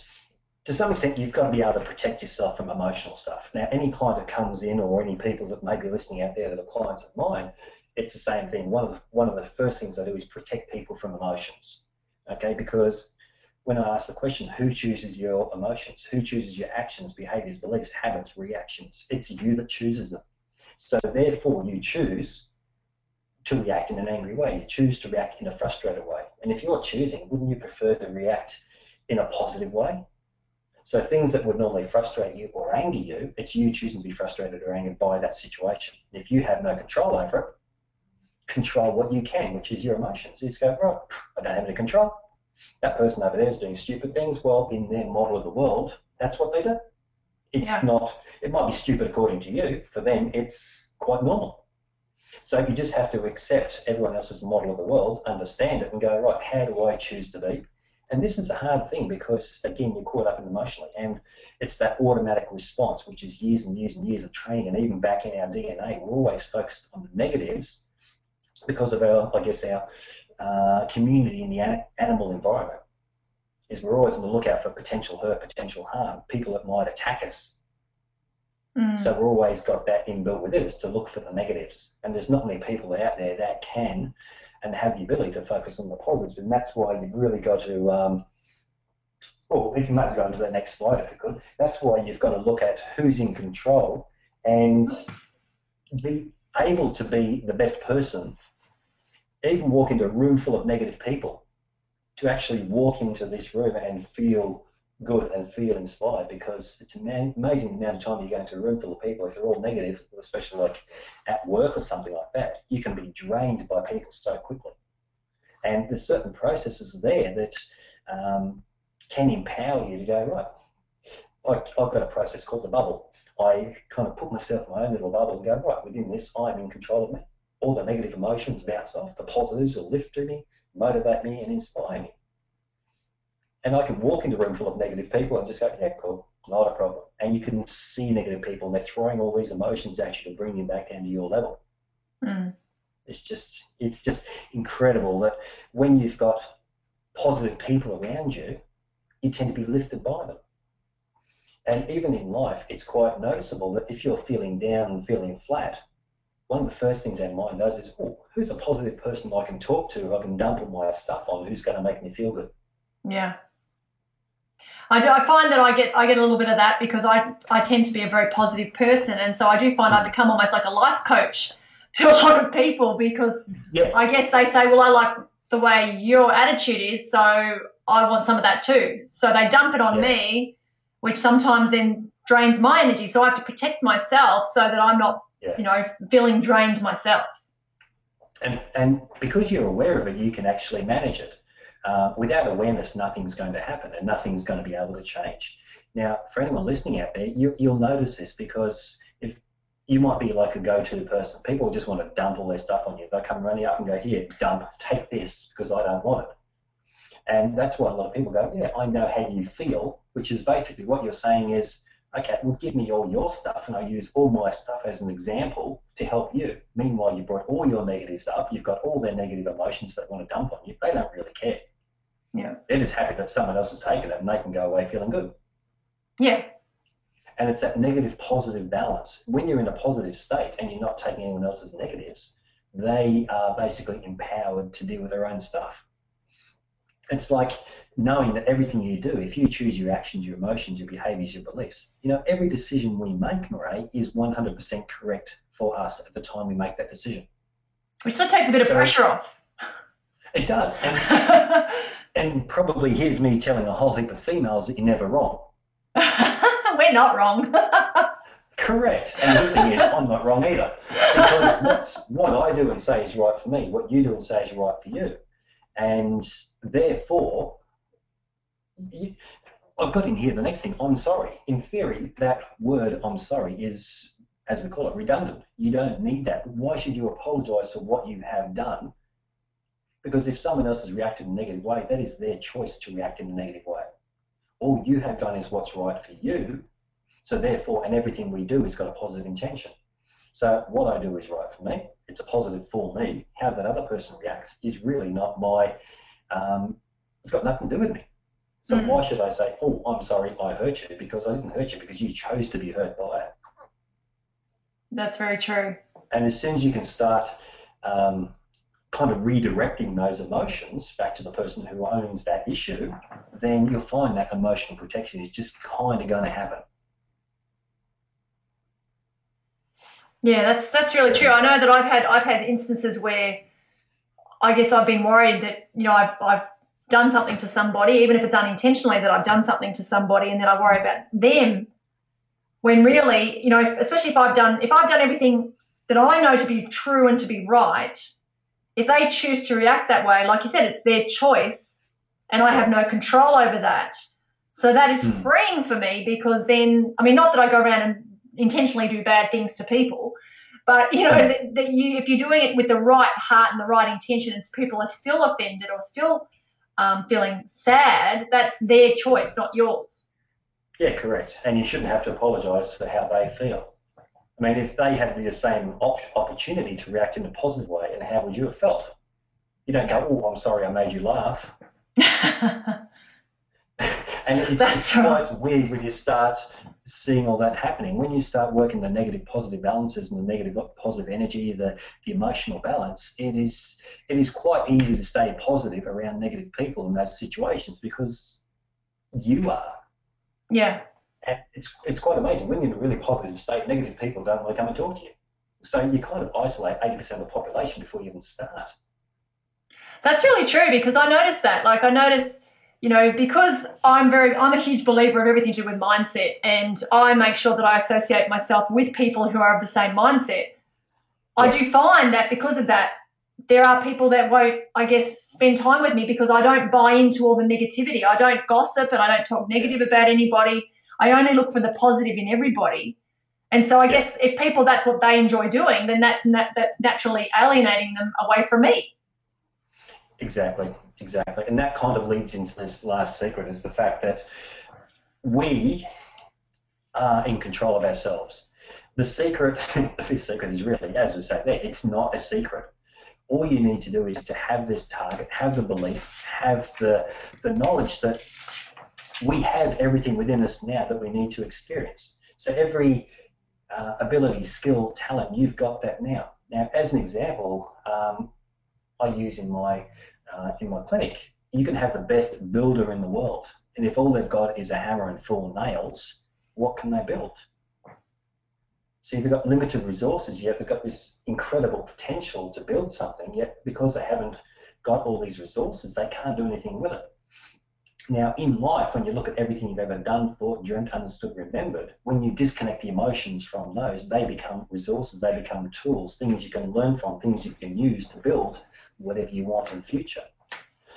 to some extent, you've got to be able to protect yourself from emotional stuff. Now, any client that comes in or any people that may be listening out there that are clients of mine, it's the same thing. One of the first things I do is protect people from emotions, okay? Because when I ask the question, who chooses your emotions? Who chooses your actions, behaviors, beliefs, habits, reactions? It's you that chooses them. So therefore, you choose to react in an angry way. You choose to react in a frustrated way. And if you're choosing, wouldn't you prefer to react in a positive way? So things that would normally frustrate you or anger you, it's you choosing to be frustrated or angered by that situation. If you have no control over it, control what you can, which is your emotions. You just go, right, I don't have any control. That person over there is doing stupid things. Well, in their model of the world, that's what they do. It's Yeah. not, it might be stupid according to you. For them, it's quite normal. So you just have to accept everyone else's model of the world, understand it, and go, right, how do I choose to be? And this is a hard thing because, again, you're caught up in emotionally. And it's that automatic response, which is years and years and years of training. And even back in our DNA, we're always focused on the negatives because of our, I guess, our community in the animal environment. Is we're always on the lookout for potential hurt, potential harm, people that might attack us. So we've always got that inbuilt within us to look for the negatives. And there's not many people out there that can and have the ability to focus on the positives. And that's why you've really got to, well, if you might go into the next slide if you could, that's why you've got to look at who's in control and be able to be the best person, even walk into a room full of negative people, to actually walk into this room and feel good and feel inspired, because it's an amazing amount of time you go into a room full of people. If they're all negative, especially like at work or something like that, you can be drained by people so quickly. And there's certain processes there that can empower you to go, right, I've got a process called the bubble. I kind of put myself in my own little bubble and go, right, within this, I'm in control of me. All the negative emotions bounce off, the positives will lift to me, motivate me and inspire me. And I can walk into a room full of negative people and just go, yeah, cool, not a problem. And you can see negative people and they're throwing all these emotions at you to bring you back down to your level. It's just incredible that when you've got positive people around you, you tend to be lifted by them. And even in life, it's quite noticeable that if you're feeling down and feeling flat, one of the first things our mind does is, oh, who's a positive person I can talk to, I can dump all my stuff on, who's going to make me feel good? Yeah. I find that I get a little bit of that because I tend to be a very positive person, and so I do find I become almost like a life coach to a lot of people because I guess they say, well, I like the way your attitude is, so I want some of that too. So they dump it on me, which sometimes then drains my energy. So I have to protect myself so that I'm not, feeling drained myself. And because you're aware of it, you can actually manage it. Without awareness, nothing's going to happen and nothing's going to be able to change. Now, for anyone listening out there, you'll notice this because if you might be like a go-to person, people just want to dump all their stuff on you. They'll come running up and go, here, dump, take this because I don't want it. And that's why a lot of people go, yeah, I know how you feel, which is basically what you're saying is, okay, well, give me all your stuff and I use all my stuff as an example to help you. Meanwhile, you brought all your negatives up. You've got all their negative emotions that want to dump on you. They don't really care. Yeah. They're just happy that someone else has taken it and they can go away feeling good. Yeah. And it's that negative positive balance. When you're in a positive state and you're not taking anyone else's negatives, they are basically empowered to deal with their own stuff. It's like knowing that everything you do, if you choose your actions, your emotions, your behaviors, your beliefs, every decision we make, Mireille, is 100% correct for us at the time we make that decision. Which still takes a bit of pressure off. It does. And probably here's me telling a whole heap of females that you're never wrong. We're not wrong. Correct. And the good thing is I'm not wrong either. Because what I do and say is right for me. What you do and say is right for you. And therefore, I've got in here the next thing, I'm sorry. In theory, that word I'm sorry is, as we call it, redundant. You don't need that. Why should you apologise for what you have done? Because if someone else has reacted in a negative way, that is their choice to react in a negative way. All you have done is what's right for you. So therefore, and everything we do has got a positive intention. So what I do is right for me. It's a positive for me. How that other person reacts is really not my, it's got nothing to do with me. So why should I say, oh, I'm sorry, I hurt you? Because I didn't hurt you because you chose to be hurt by it. That's very true. And as soon as you can start kind of redirecting those emotions back to the person who owns that issue, then you'll find that emotional protection is just kind of going to happen. Yeah, that's really true. I know that I've had instances where I guess I've been worried that I've done something to somebody, even if it's unintentionally, that I've done something to somebody, and then I worry about them. When really, especially if I've done everything that I know to be true and to be right, if they choose to react that way, like you said, it's their choice. and I have no control over that. So that is freeing for me, because then, I mean, not that I go around and intentionally do bad things to people, but, you know, that if you're doing it with the right heart and the right intention and people are still offended or still feeling sad, that's their choice, not yours. Yeah, correct. And you shouldn't have to apologise for how they feel. I mean, if they had the same opportunity to react in a positive way, and how would you have felt? You don't go, oh, I'm sorry I made you laugh. And it's quite weird when you start seeing all that happening. When you start working the negative positive balances and the negative positive energy, the emotional balance, it is quite easy to stay positive around negative people in those situations, because you are. Yeah. And it's quite amazing. When you're in a really positive state, negative people don't want to come and talk to you. So you kind of isolate 80% of the population before you even start. That's really true, because I noticed that. Like, I notice, you know, because I'm a huge believer of everything to do with mindset, and I make sure that I associate myself with people who are of the same mindset. Yeah. I do find that because of that, there are people that won't, I guess, spend time with me, because I don't buy into all the negativity. I don't gossip and I don't talk negative about anybody. I only look for the positive in everybody. And so I guess if people, that's what they enjoy doing, then that's naturally alienating them away from me. Exactly. And that kind of leads into this last secret, is the fact that we are in control of ourselves. This secret is really, as we say there, it's not a secret. All you need to do is to have this target, have the belief, have the knowledge that we have everything within us now that we need to experience. So every ability, skill, talent, you've got that now. Now, as an example, I use in my clinic, you can have the best builder in the world, and if all they've got is a hammer and 4 nails, what can they build? So if you've got limited resources, yet they've got this incredible potential to build something, yet because they haven't got all these resources, they can't do anything with it. Now, in life, when you look at everything you've ever done, thought, dreamt, understood, remembered, when you disconnect the emotions from those, they become resources, they become tools, things you can learn from, things you can use to build whatever you want in future.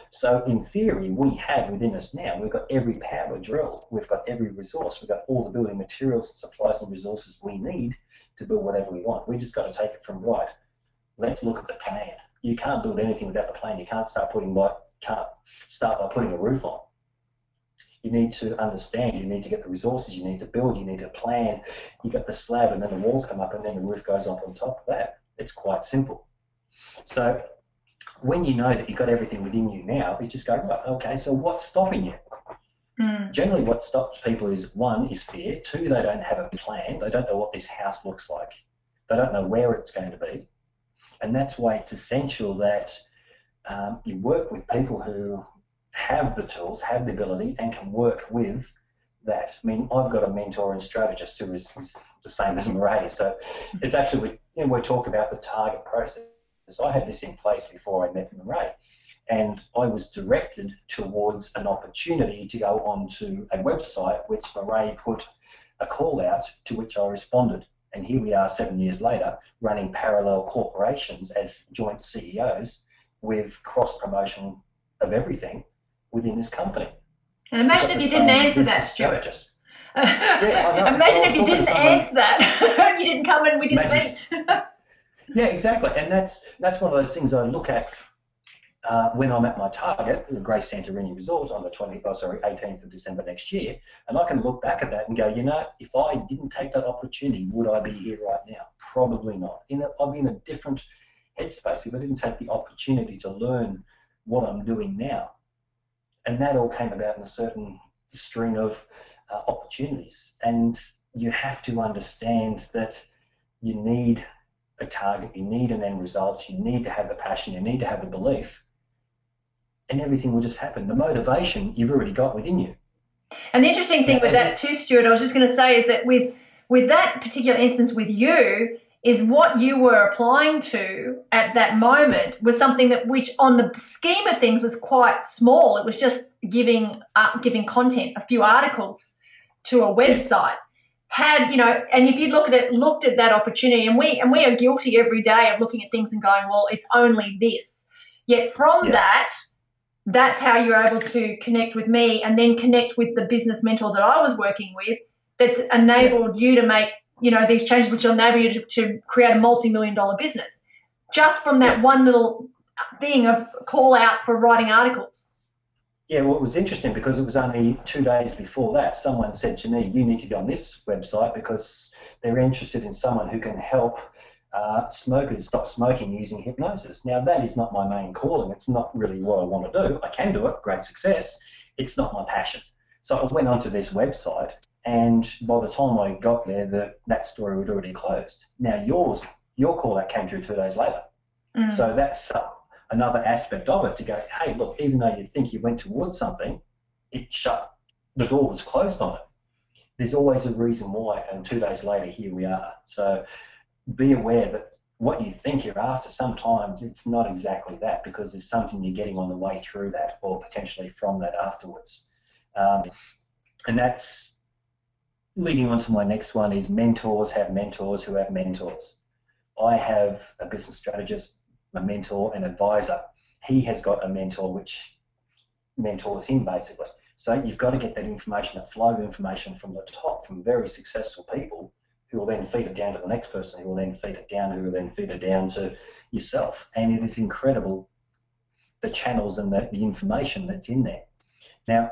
So in theory, we have within us now, we've got every power drill, we've got every resource, we've got all the building materials, supplies and resources we need to build whatever we want. We just got to take it from right. Let's look at the plan. You can't build anything without the plan. You can't start by putting a roof on. You need to understand, you need to get the resources, you need to build, you need to plan. You got the slab and then the walls come up and then the roof goes up on top of that. It's quite simple. So when you know that you've got everything within you now, you just go, right, okay, so what's stopping you? Generally what stops people is, 1 is fear, 2, they don't have a plan, they don't know what this house looks like, they don't know where it's going to be. And that's why it's essential that you work with people who have the tools, have the ability, and can work with that. I mean, I've got a mentor and strategist who is the same as Mireille. So it's actually, you know, we talk about the target process. So I had this in place before I met Mireille, and I was directed towards an opportunity to go onto a website which Mireille put a call out, to which I responded. And here we are 7 years later, running parallel corporations as joint CEOs with cross-promotion of everything within this company. And imagine if you didn't answer that, Stuart. Yeah, imagine if you didn't answer that. You didn't come and we didn't meet. Yeah, exactly. And that's one of those things I look at when I'm at my target, the Grace Santorini Resort, on the 18th of December next year. And I can look back at that and go, you know, if I didn't take that opportunity, would I be here right now? Probably not. I'd be in a different headspace if I didn't take the opportunity to learn what I'm doing now. And that all came about in a certain string of opportunities. And you have to understand that you need a target, you need an end result, you need to have the passion, you need to have the belief, and everything will just happen. The motivation you've already got within you. And the interesting thing with that too, Stuart, I was just going to say, is that with that particular instance with you, is what you were applying to at that moment was something that, which on the scheme of things was quite small. It was just giving content, a few articles to a website. Had, you know, and if you looked at that opportunity, and we are guilty every day of looking at things and going, well, it's only this. Yet from that, that's how you're able to connect with me and then connect with the business mentor that I was working with that's enabled you to make, these changes which will enable you to create a multi-million-dollar business just from that one little thing of call out for writing articles. Yeah, well, it was interesting because it was only 2 days before that someone said to me, you need to be on this website because they're interested in someone who can help smokers stop smoking using hypnosis. Now, that is not my main calling. It's not really what I want to do. I can do it, great success. It's not my passion. So I went onto this website, and by the time I got there, that story had already closed. Now, your call that came through 2 days later. So that's another aspect of it to go, hey, look, even though you think you went towards something, it shut, the door was closed on it. There's always a reason why, and 2 days later, here we are. So be aware that what you think you're after, sometimes it's not exactly that because there's something you're getting on the way through that or potentially from that afterwards. And that's leading on to my next one is mentors have mentors who have mentors. I have a business strategist, a mentor, an advisor. He has got a mentor which mentors him basically. So you've got to get that information, that flow of information from the top, from very successful people who will then feed it down to the next person, who will then feed it down, who will then feed it down to yourself. And it is incredible, the channels and the information that's in there. Now,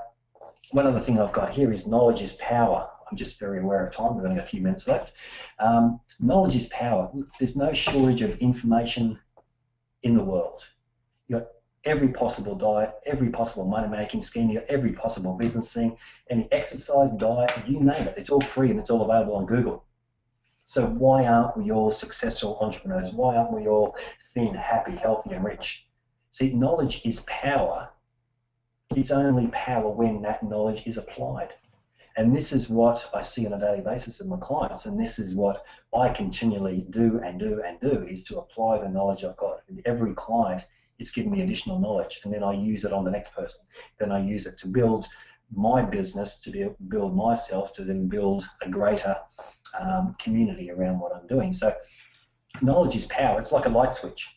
one other thing I've got here is knowledge is power. I'm just very aware of time. We've only got a few minutes left. Knowledge is power. There's no shortage of information in the world. You've got every possible diet, every possible money-making scheme, you've got every possible business thing, any exercise, diet, you name it. It's all free and it's all available on Google. So why aren't we all successful entrepreneurs? Why aren't we all thin, happy, healthy, and rich? See, knowledge is power. It's only power when that knowledge is applied. And this is what I see on a daily basis with my clients, and this is what I continually do and do and do, is to apply the knowledge I've got. And every client is giving me additional knowledge, and then I use it on the next person. Then I use it to build my business, to build myself, to then build a greater community around what I'm doing. So knowledge is power. It's like a light switch.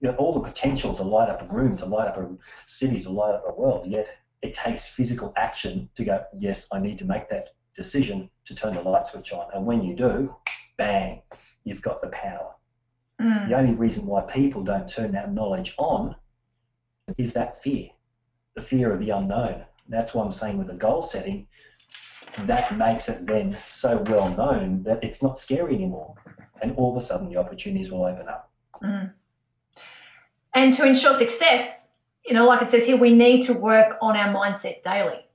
You have all the potential to light up a room, to light up a city, to light up a world, yet it takes physical action to go, yes, I need to make that decision to turn the light switch on. And when you do, bang, you've got the power. The only reason why people don't turn that knowledge on is that fear, the fear of the unknown. That's why I'm saying with the goal setting, that makes it then so well known that it's not scary anymore. And all of a sudden the opportunities will open up. And to ensure success, like it says here, we need to work on our mindset daily.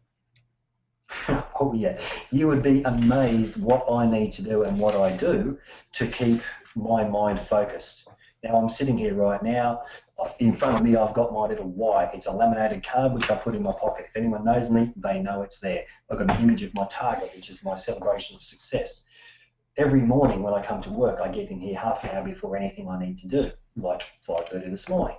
Oh yeah, you would be amazed what I need to do and what I do to keep my mind focused. Now I'm sitting here right now, in front of me I've got my little why. It's a laminated card which I put in my pocket. If anyone knows me, they know it's there. I've got an image of my target, which is my celebration of success. Every morning when I come to work, I get in here half an hour before anything I need to do, like 5:30 this morning.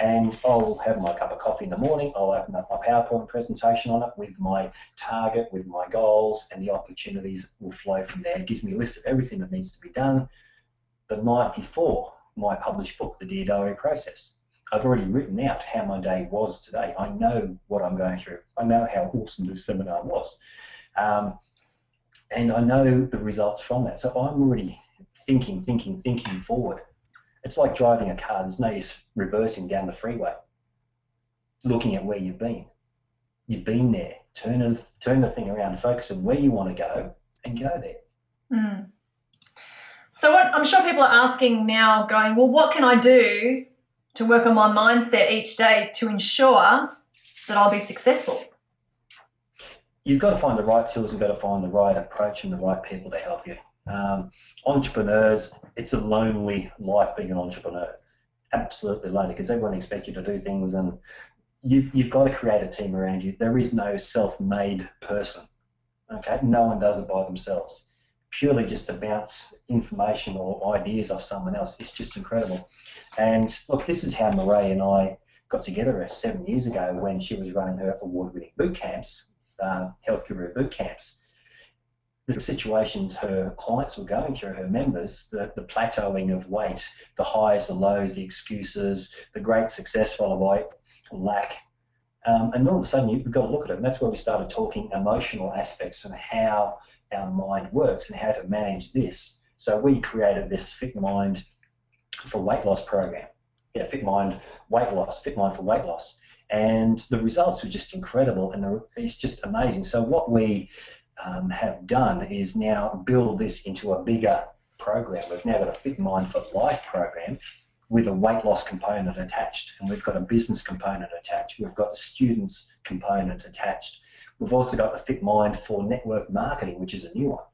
And I'll have my cup of coffee in the morning, I'll open up my PowerPoint presentation on it with my target, with my goals, and the opportunities will flow from there. It gives me a list of everything that needs to be done the night before my published book, The Dear Diary Process. I've already written out how my day was today. I know what I'm going through. I know how awesome this seminar was. And I know the results from that. So I'm already thinking forward. It's like driving a car. There's no use reversing down the freeway, looking at where you've been. You've been there. Turn the thing around, focus on where you want to go, and go there. So what I'm sure people are asking now, going, well, what can I do to work on my mindset each day to ensure that I'll be successful? You've got to find the right tools, you've got to find the right approach and the right people to help you. Entrepreneurs, it's a lonely life being an entrepreneur. Absolutely lonely, because everyone expects you to do things, and you've got to create a team around you. There is no self-made person. Okay, no one does it by themselves. Purely just to bounce information or ideas off someone else, it's just incredible. And look, this is how Mireille and I got together 7 years ago when she was running her award-winning boot camps, health career boot camps. The situations her clients were going through, her members, the plateauing of weight, the highs, the lows, the excuses, the great success followed by lack, And all of a sudden, you've got to look at it. And that's where we started talking emotional aspects and how our mind works and how to manage this. So we created this Fit Mind for Weight Loss program. Yeah, Fit Mind Weight Loss, Fit Mind for Weight Loss. And the results were just incredible, and it's just amazing. So what we have done is now build this into a bigger program. We've now got a Fit Mind for Life program with a weight loss component attached, and we've got a business component attached. We've got a students component attached. We've also got the Fit Mind for Network Marketing, which is a new one.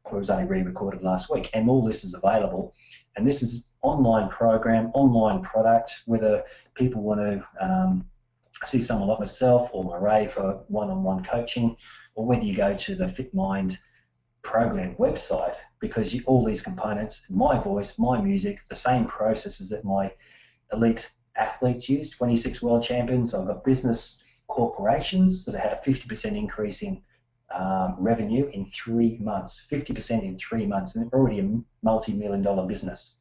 It was only re-recorded last week, and all this is available. And this is online program, online product, whether people want to see someone like myself or Mireille for one-on-one coaching, or whether you go to the Fit Mind program website, because all these components, my voice, my music, the same processes that my elite athletes use, 26 world champions. I've got business corporations that had a 50% increase in revenue in 3 months, 50% in 3 months, and they're already a multi-million-dollar business.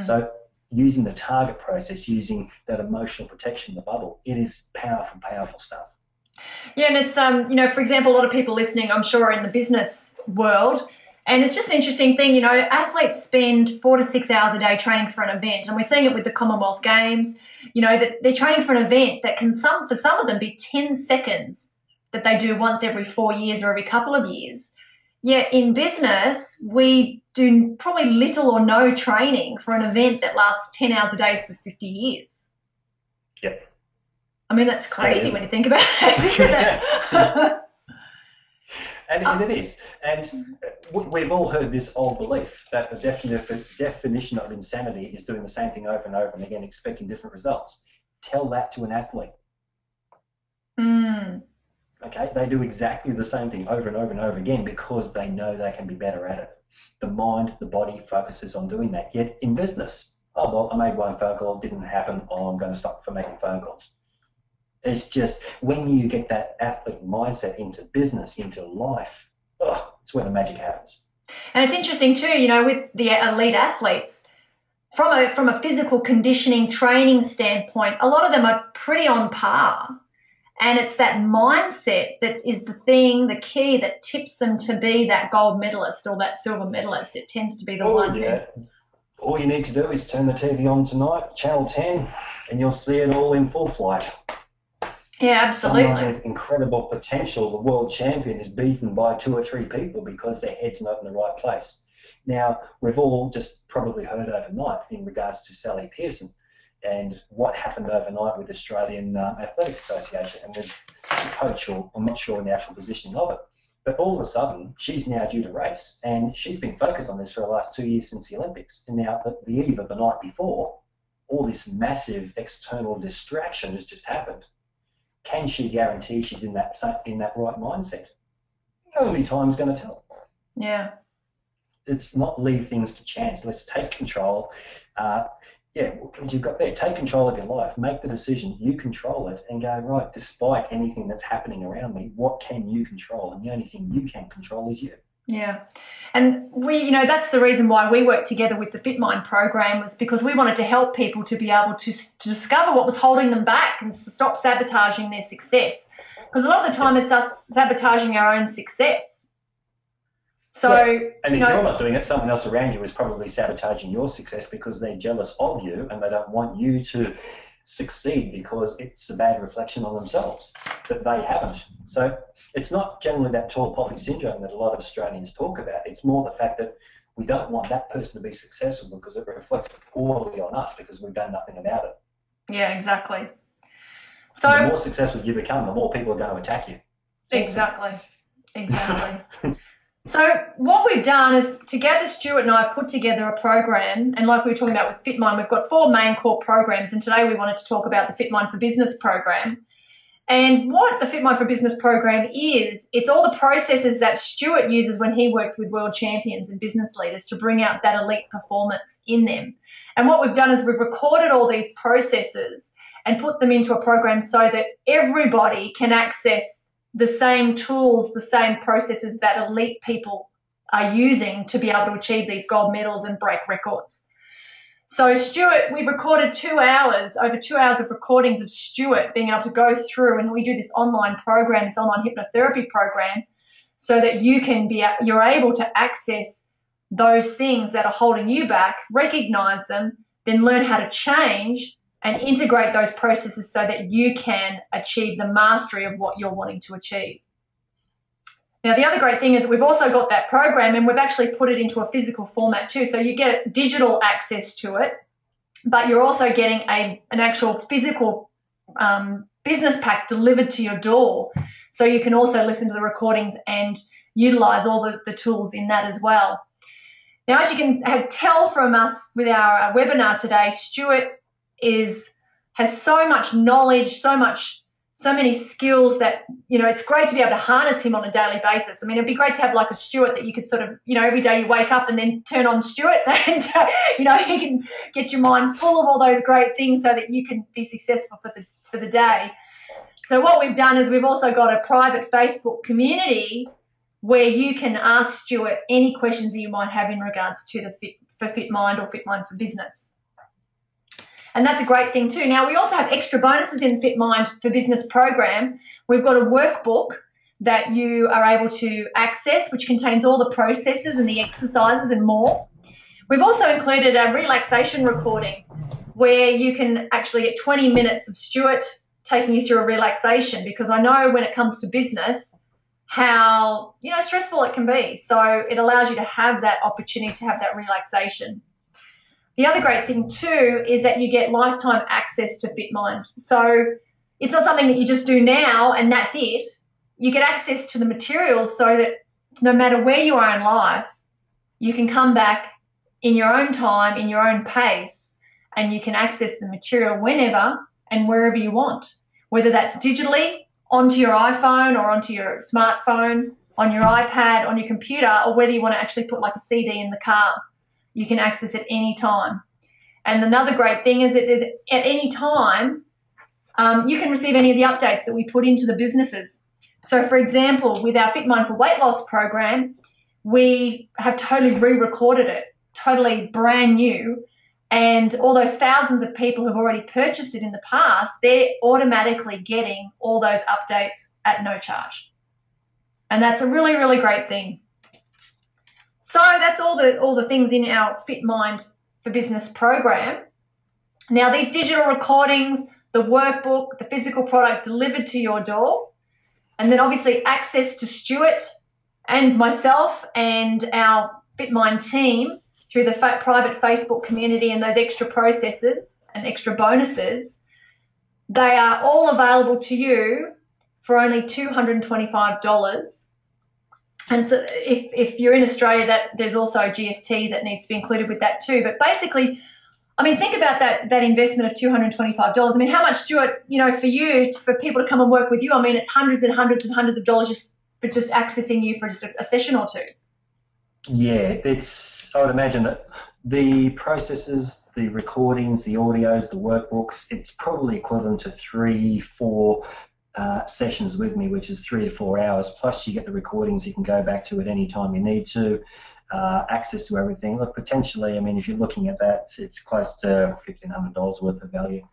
So using the target process, using that emotional protection, the bubble, it is powerful, powerful stuff. Yeah, and it's, for example, a lot of people listening, I'm sure, are in the business world. And it's just an interesting thing, athletes spend 4 to 6 hours a day training for an event. And we're seeing it with the Commonwealth Games, that they're training for an event that can, for some of them, be 10 seconds that they do once every 4 years or every couple of years. Yet in business, we do probably little or no training for an event that lasts 10 hours a day for 50 years. Yep. I mean, that's crazy when you think about it, isn't it? And it is. And we've all heard this old belief that the definition of insanity is doing the same thing over and over and again, expecting different results. Tell that to an athlete. Okay, they do exactly the same thing over and over and over again because they know they can be better at it. The mind, the body focuses on doing that. Yet in business, oh, well, I made one phone call, didn't happen, oh, I'm going to stop for making phone calls. It's just when you get that athlete mindset into business, into life, it's where the magic happens. And it's interesting too, with the elite athletes, from a physical conditioning training standpoint, a lot of them are pretty on par. And it's that mindset that is the key that tips them to be that gold medalist or that silver medalist. It tends to be the one. Yeah. All you need to do is turn the TV on tonight, Channel 10, and you'll see it all in full flight. Yeah, absolutely. Someone with incredible potential, the world champion, is beaten by 2 or 3 people because their head's not in the right place. Now, we've all just probably heard overnight in regards to Sally Pearson and what happened overnight with the Australian Athletic Association and with the coach, or I'm not sure in the actual positioning of it. But all of a sudden, she's now due to race, and she's been focused on this for the last 2 years since the Olympics. And now, the eve of the night before, all this massive external distraction has just happened. Can she guarantee she's in that right mindset? Only time's going to tell. Yeah. It's not leave things to chance. Let's take control. You've got there. Take control of your life. Make the decision. You control it, and go, right, despite anything that's happening around me, what can you control? And the only thing you can control is you. Yeah. And we, that's the reason why we worked together with the Fit Mind program, was because we wanted to help people to be able to discover what was holding them back and stop sabotaging their success. Because a lot of the time it's us sabotaging our own success. So, and if you're not doing it, someone else around you is probably sabotaging your success because they're jealous of you and they don't want you to succeed because it's a bad reflection on themselves that they haven't. So it's not generally that tall poppy syndrome that a lot of Australians talk about. It's more the fact that we don't want that person to be successful because it reflects poorly on us because we've done nothing about it. Yeah, exactly. So the more successful you become, the more people are going to attack you. Exactly. So what we've done is, together, Stuart and I have put together a program, and like we were talking about with Fit Mind, we've got 4 main core programs, and today we wanted to talk about the Fit Mind for Business program. And what the Fit Mind for Business program is, it's all the processes that Stuart uses when he works with world champions and business leaders to bring out that elite performance in them. And what we've done is we've recorded all these processes and put them into a program so that everybody can access the same tools, the same processes that elite people are using to be able to achieve these gold medals and break records. So Stuart, we've recorded 2 hours, over 2 hours of recordings of Stuart being able to go through, and we do this online program, this online hypnotherapy program, so that you're able to access those things that are holding you back, recognize them, then learn how to change and integrate those processes so that you can achieve the mastery of what you're wanting to achieve. Now, the other great thing is that we've also got that program, and we've actually put it into a physical format too. So you get digital access to it, but you're also getting an actual physical business pack delivered to your door. So you can also listen to the recordings and utilize all the tools in that as well. Now, as you can tell from us with our webinar today, Stuart has so much knowledge, so many skills that, it's great to be able to harness him on a daily basis. I mean, it'd be great to have like a Stuart that you could sort of, every day you wake up and then turn on Stuart and, he can get your mind full of all those great things so that you can be successful for the day. So what we've done is we've also got a private Facebook community where you can ask Stuart any questions that you might have in regards to the Fit Mind or Fit Mind for Business. And that's a great thing too. Now, we also have extra bonuses in the Fit Mind for Business program. We've got a workbook that you are able to access, which contains all the processes and the exercises and more. We've also included a relaxation recording where you can actually get 20 minutes of Stuart taking you through a relaxation, because I know when it comes to business how stressful it can be. So it allows you to have that opportunity to have that relaxation. The other great thing too is that you get lifetime access to Fit Mind. So it's not something that you just do now and that's it. You get access to the materials so that no matter where you are in life, you can come back in your own time, in your own pace, and you can access the material whenever and wherever you want, whether that's digitally onto your iPhone or onto your smartphone, on your iPad, on your computer, or whether you want to actually put like a CD in the car. You can access it any time. And another great thing is that there's at any time you can receive any of the updates that we put into the businesses. So, for example, with our Fit Mind for Weight Loss program, we have totally re-recorded it, totally brand new. And all those thousands of people who have already purchased it in the past, they're automatically getting all those updates at no charge. And that's a really, really great thing. So that's all the things in our Fit Mind for Business program. Now, these digital recordings, the workbook, the physical product delivered to your door, and then obviously access to Stuart and myself and our Fit Mind team through the private Facebook community and those extra processes and extra bonuses, they are all available to you for only $225. And so if you're in Australia, there's also GST that needs to be included with that too. But basically, I mean, think about that investment of $225. I mean, how much, Stuart, for people to come and work with you, I mean, it's hundreds and hundreds and hundreds of dollars for just accessing you for just a session or two. Yeah, I would imagine that the processes, the recordings, the audios, the workbooks, it's probably equivalent to 3-4 sessions with me, which is 3 to 4 hours, plus you get the recordings you can go back to at any time you need to, access to everything. Look, potentially, I mean, if you're looking at that, it's close to $1,500 worth of value.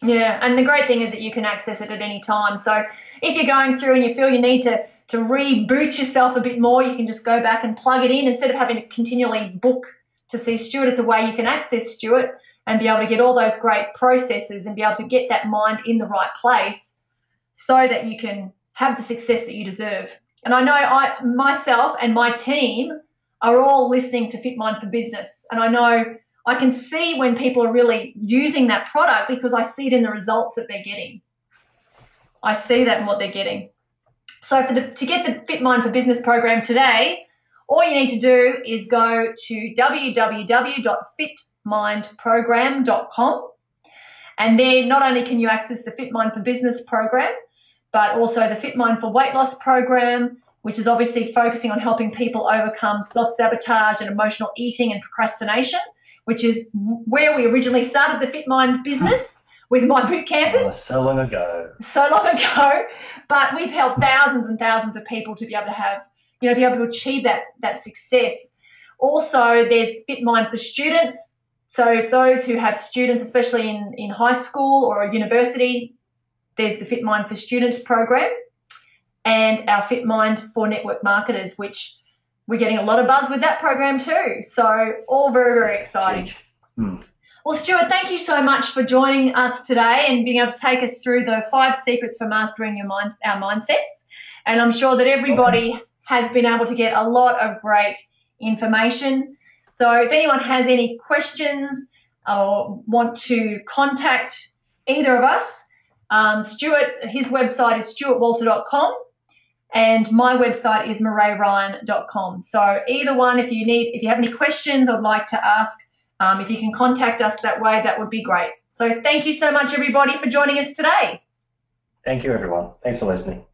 Yeah, and the great thing is that you can access it at any time. So if you're going through and you feel you need to reboot yourself a bit more, you can just go back and plug it in instead of having to continually book to see Stuart. It's a way you can access Stuart and be able to get all those great processes and be able to get that mind in the right place so that you can have the success that you deserve. And I know myself and my team are all listening to Fit Mind for Business. And I know I can see when people are really using that product because I see it in the results that they're getting. I see that in what they're getting. So to get the Fit Mind for Business program today, all you need to do is go to www.fitmindprogram.com, and there not only can you access the Fit Mind for Business program, but also the Fit Mind for Weight Loss program, which is obviously focusing on helping people overcome self-sabotage and emotional eating and procrastination, which is where we originally started the Fit Mind business with my boot campers. Oh, so long ago. So long ago. But we've helped thousands and thousands of people to be able to have, be able to achieve that success. Also, there's Fit Mind for students. So those who have students, especially in high school or a university, there's the Fit Mind for Students program and our Fit Mind for network marketers, which we're getting a lot of buzz with that program too. So all very, very exciting. Well, Stuart, thank you so much for joining us today and being able to take us through the 5 secrets for mastering our mindsets. And I'm sure that everybody has been able to get a lot of great information. So if anyone has any questions or want to contact either of us, Stuart, his website is stuartwalter.com and my website is mireilleryan.com. So either one, if you have any questions or would like to ask, if you can contact us that way, that would be great. So thank you so much, everybody, for joining us today. Thank you, everyone. Thanks for listening.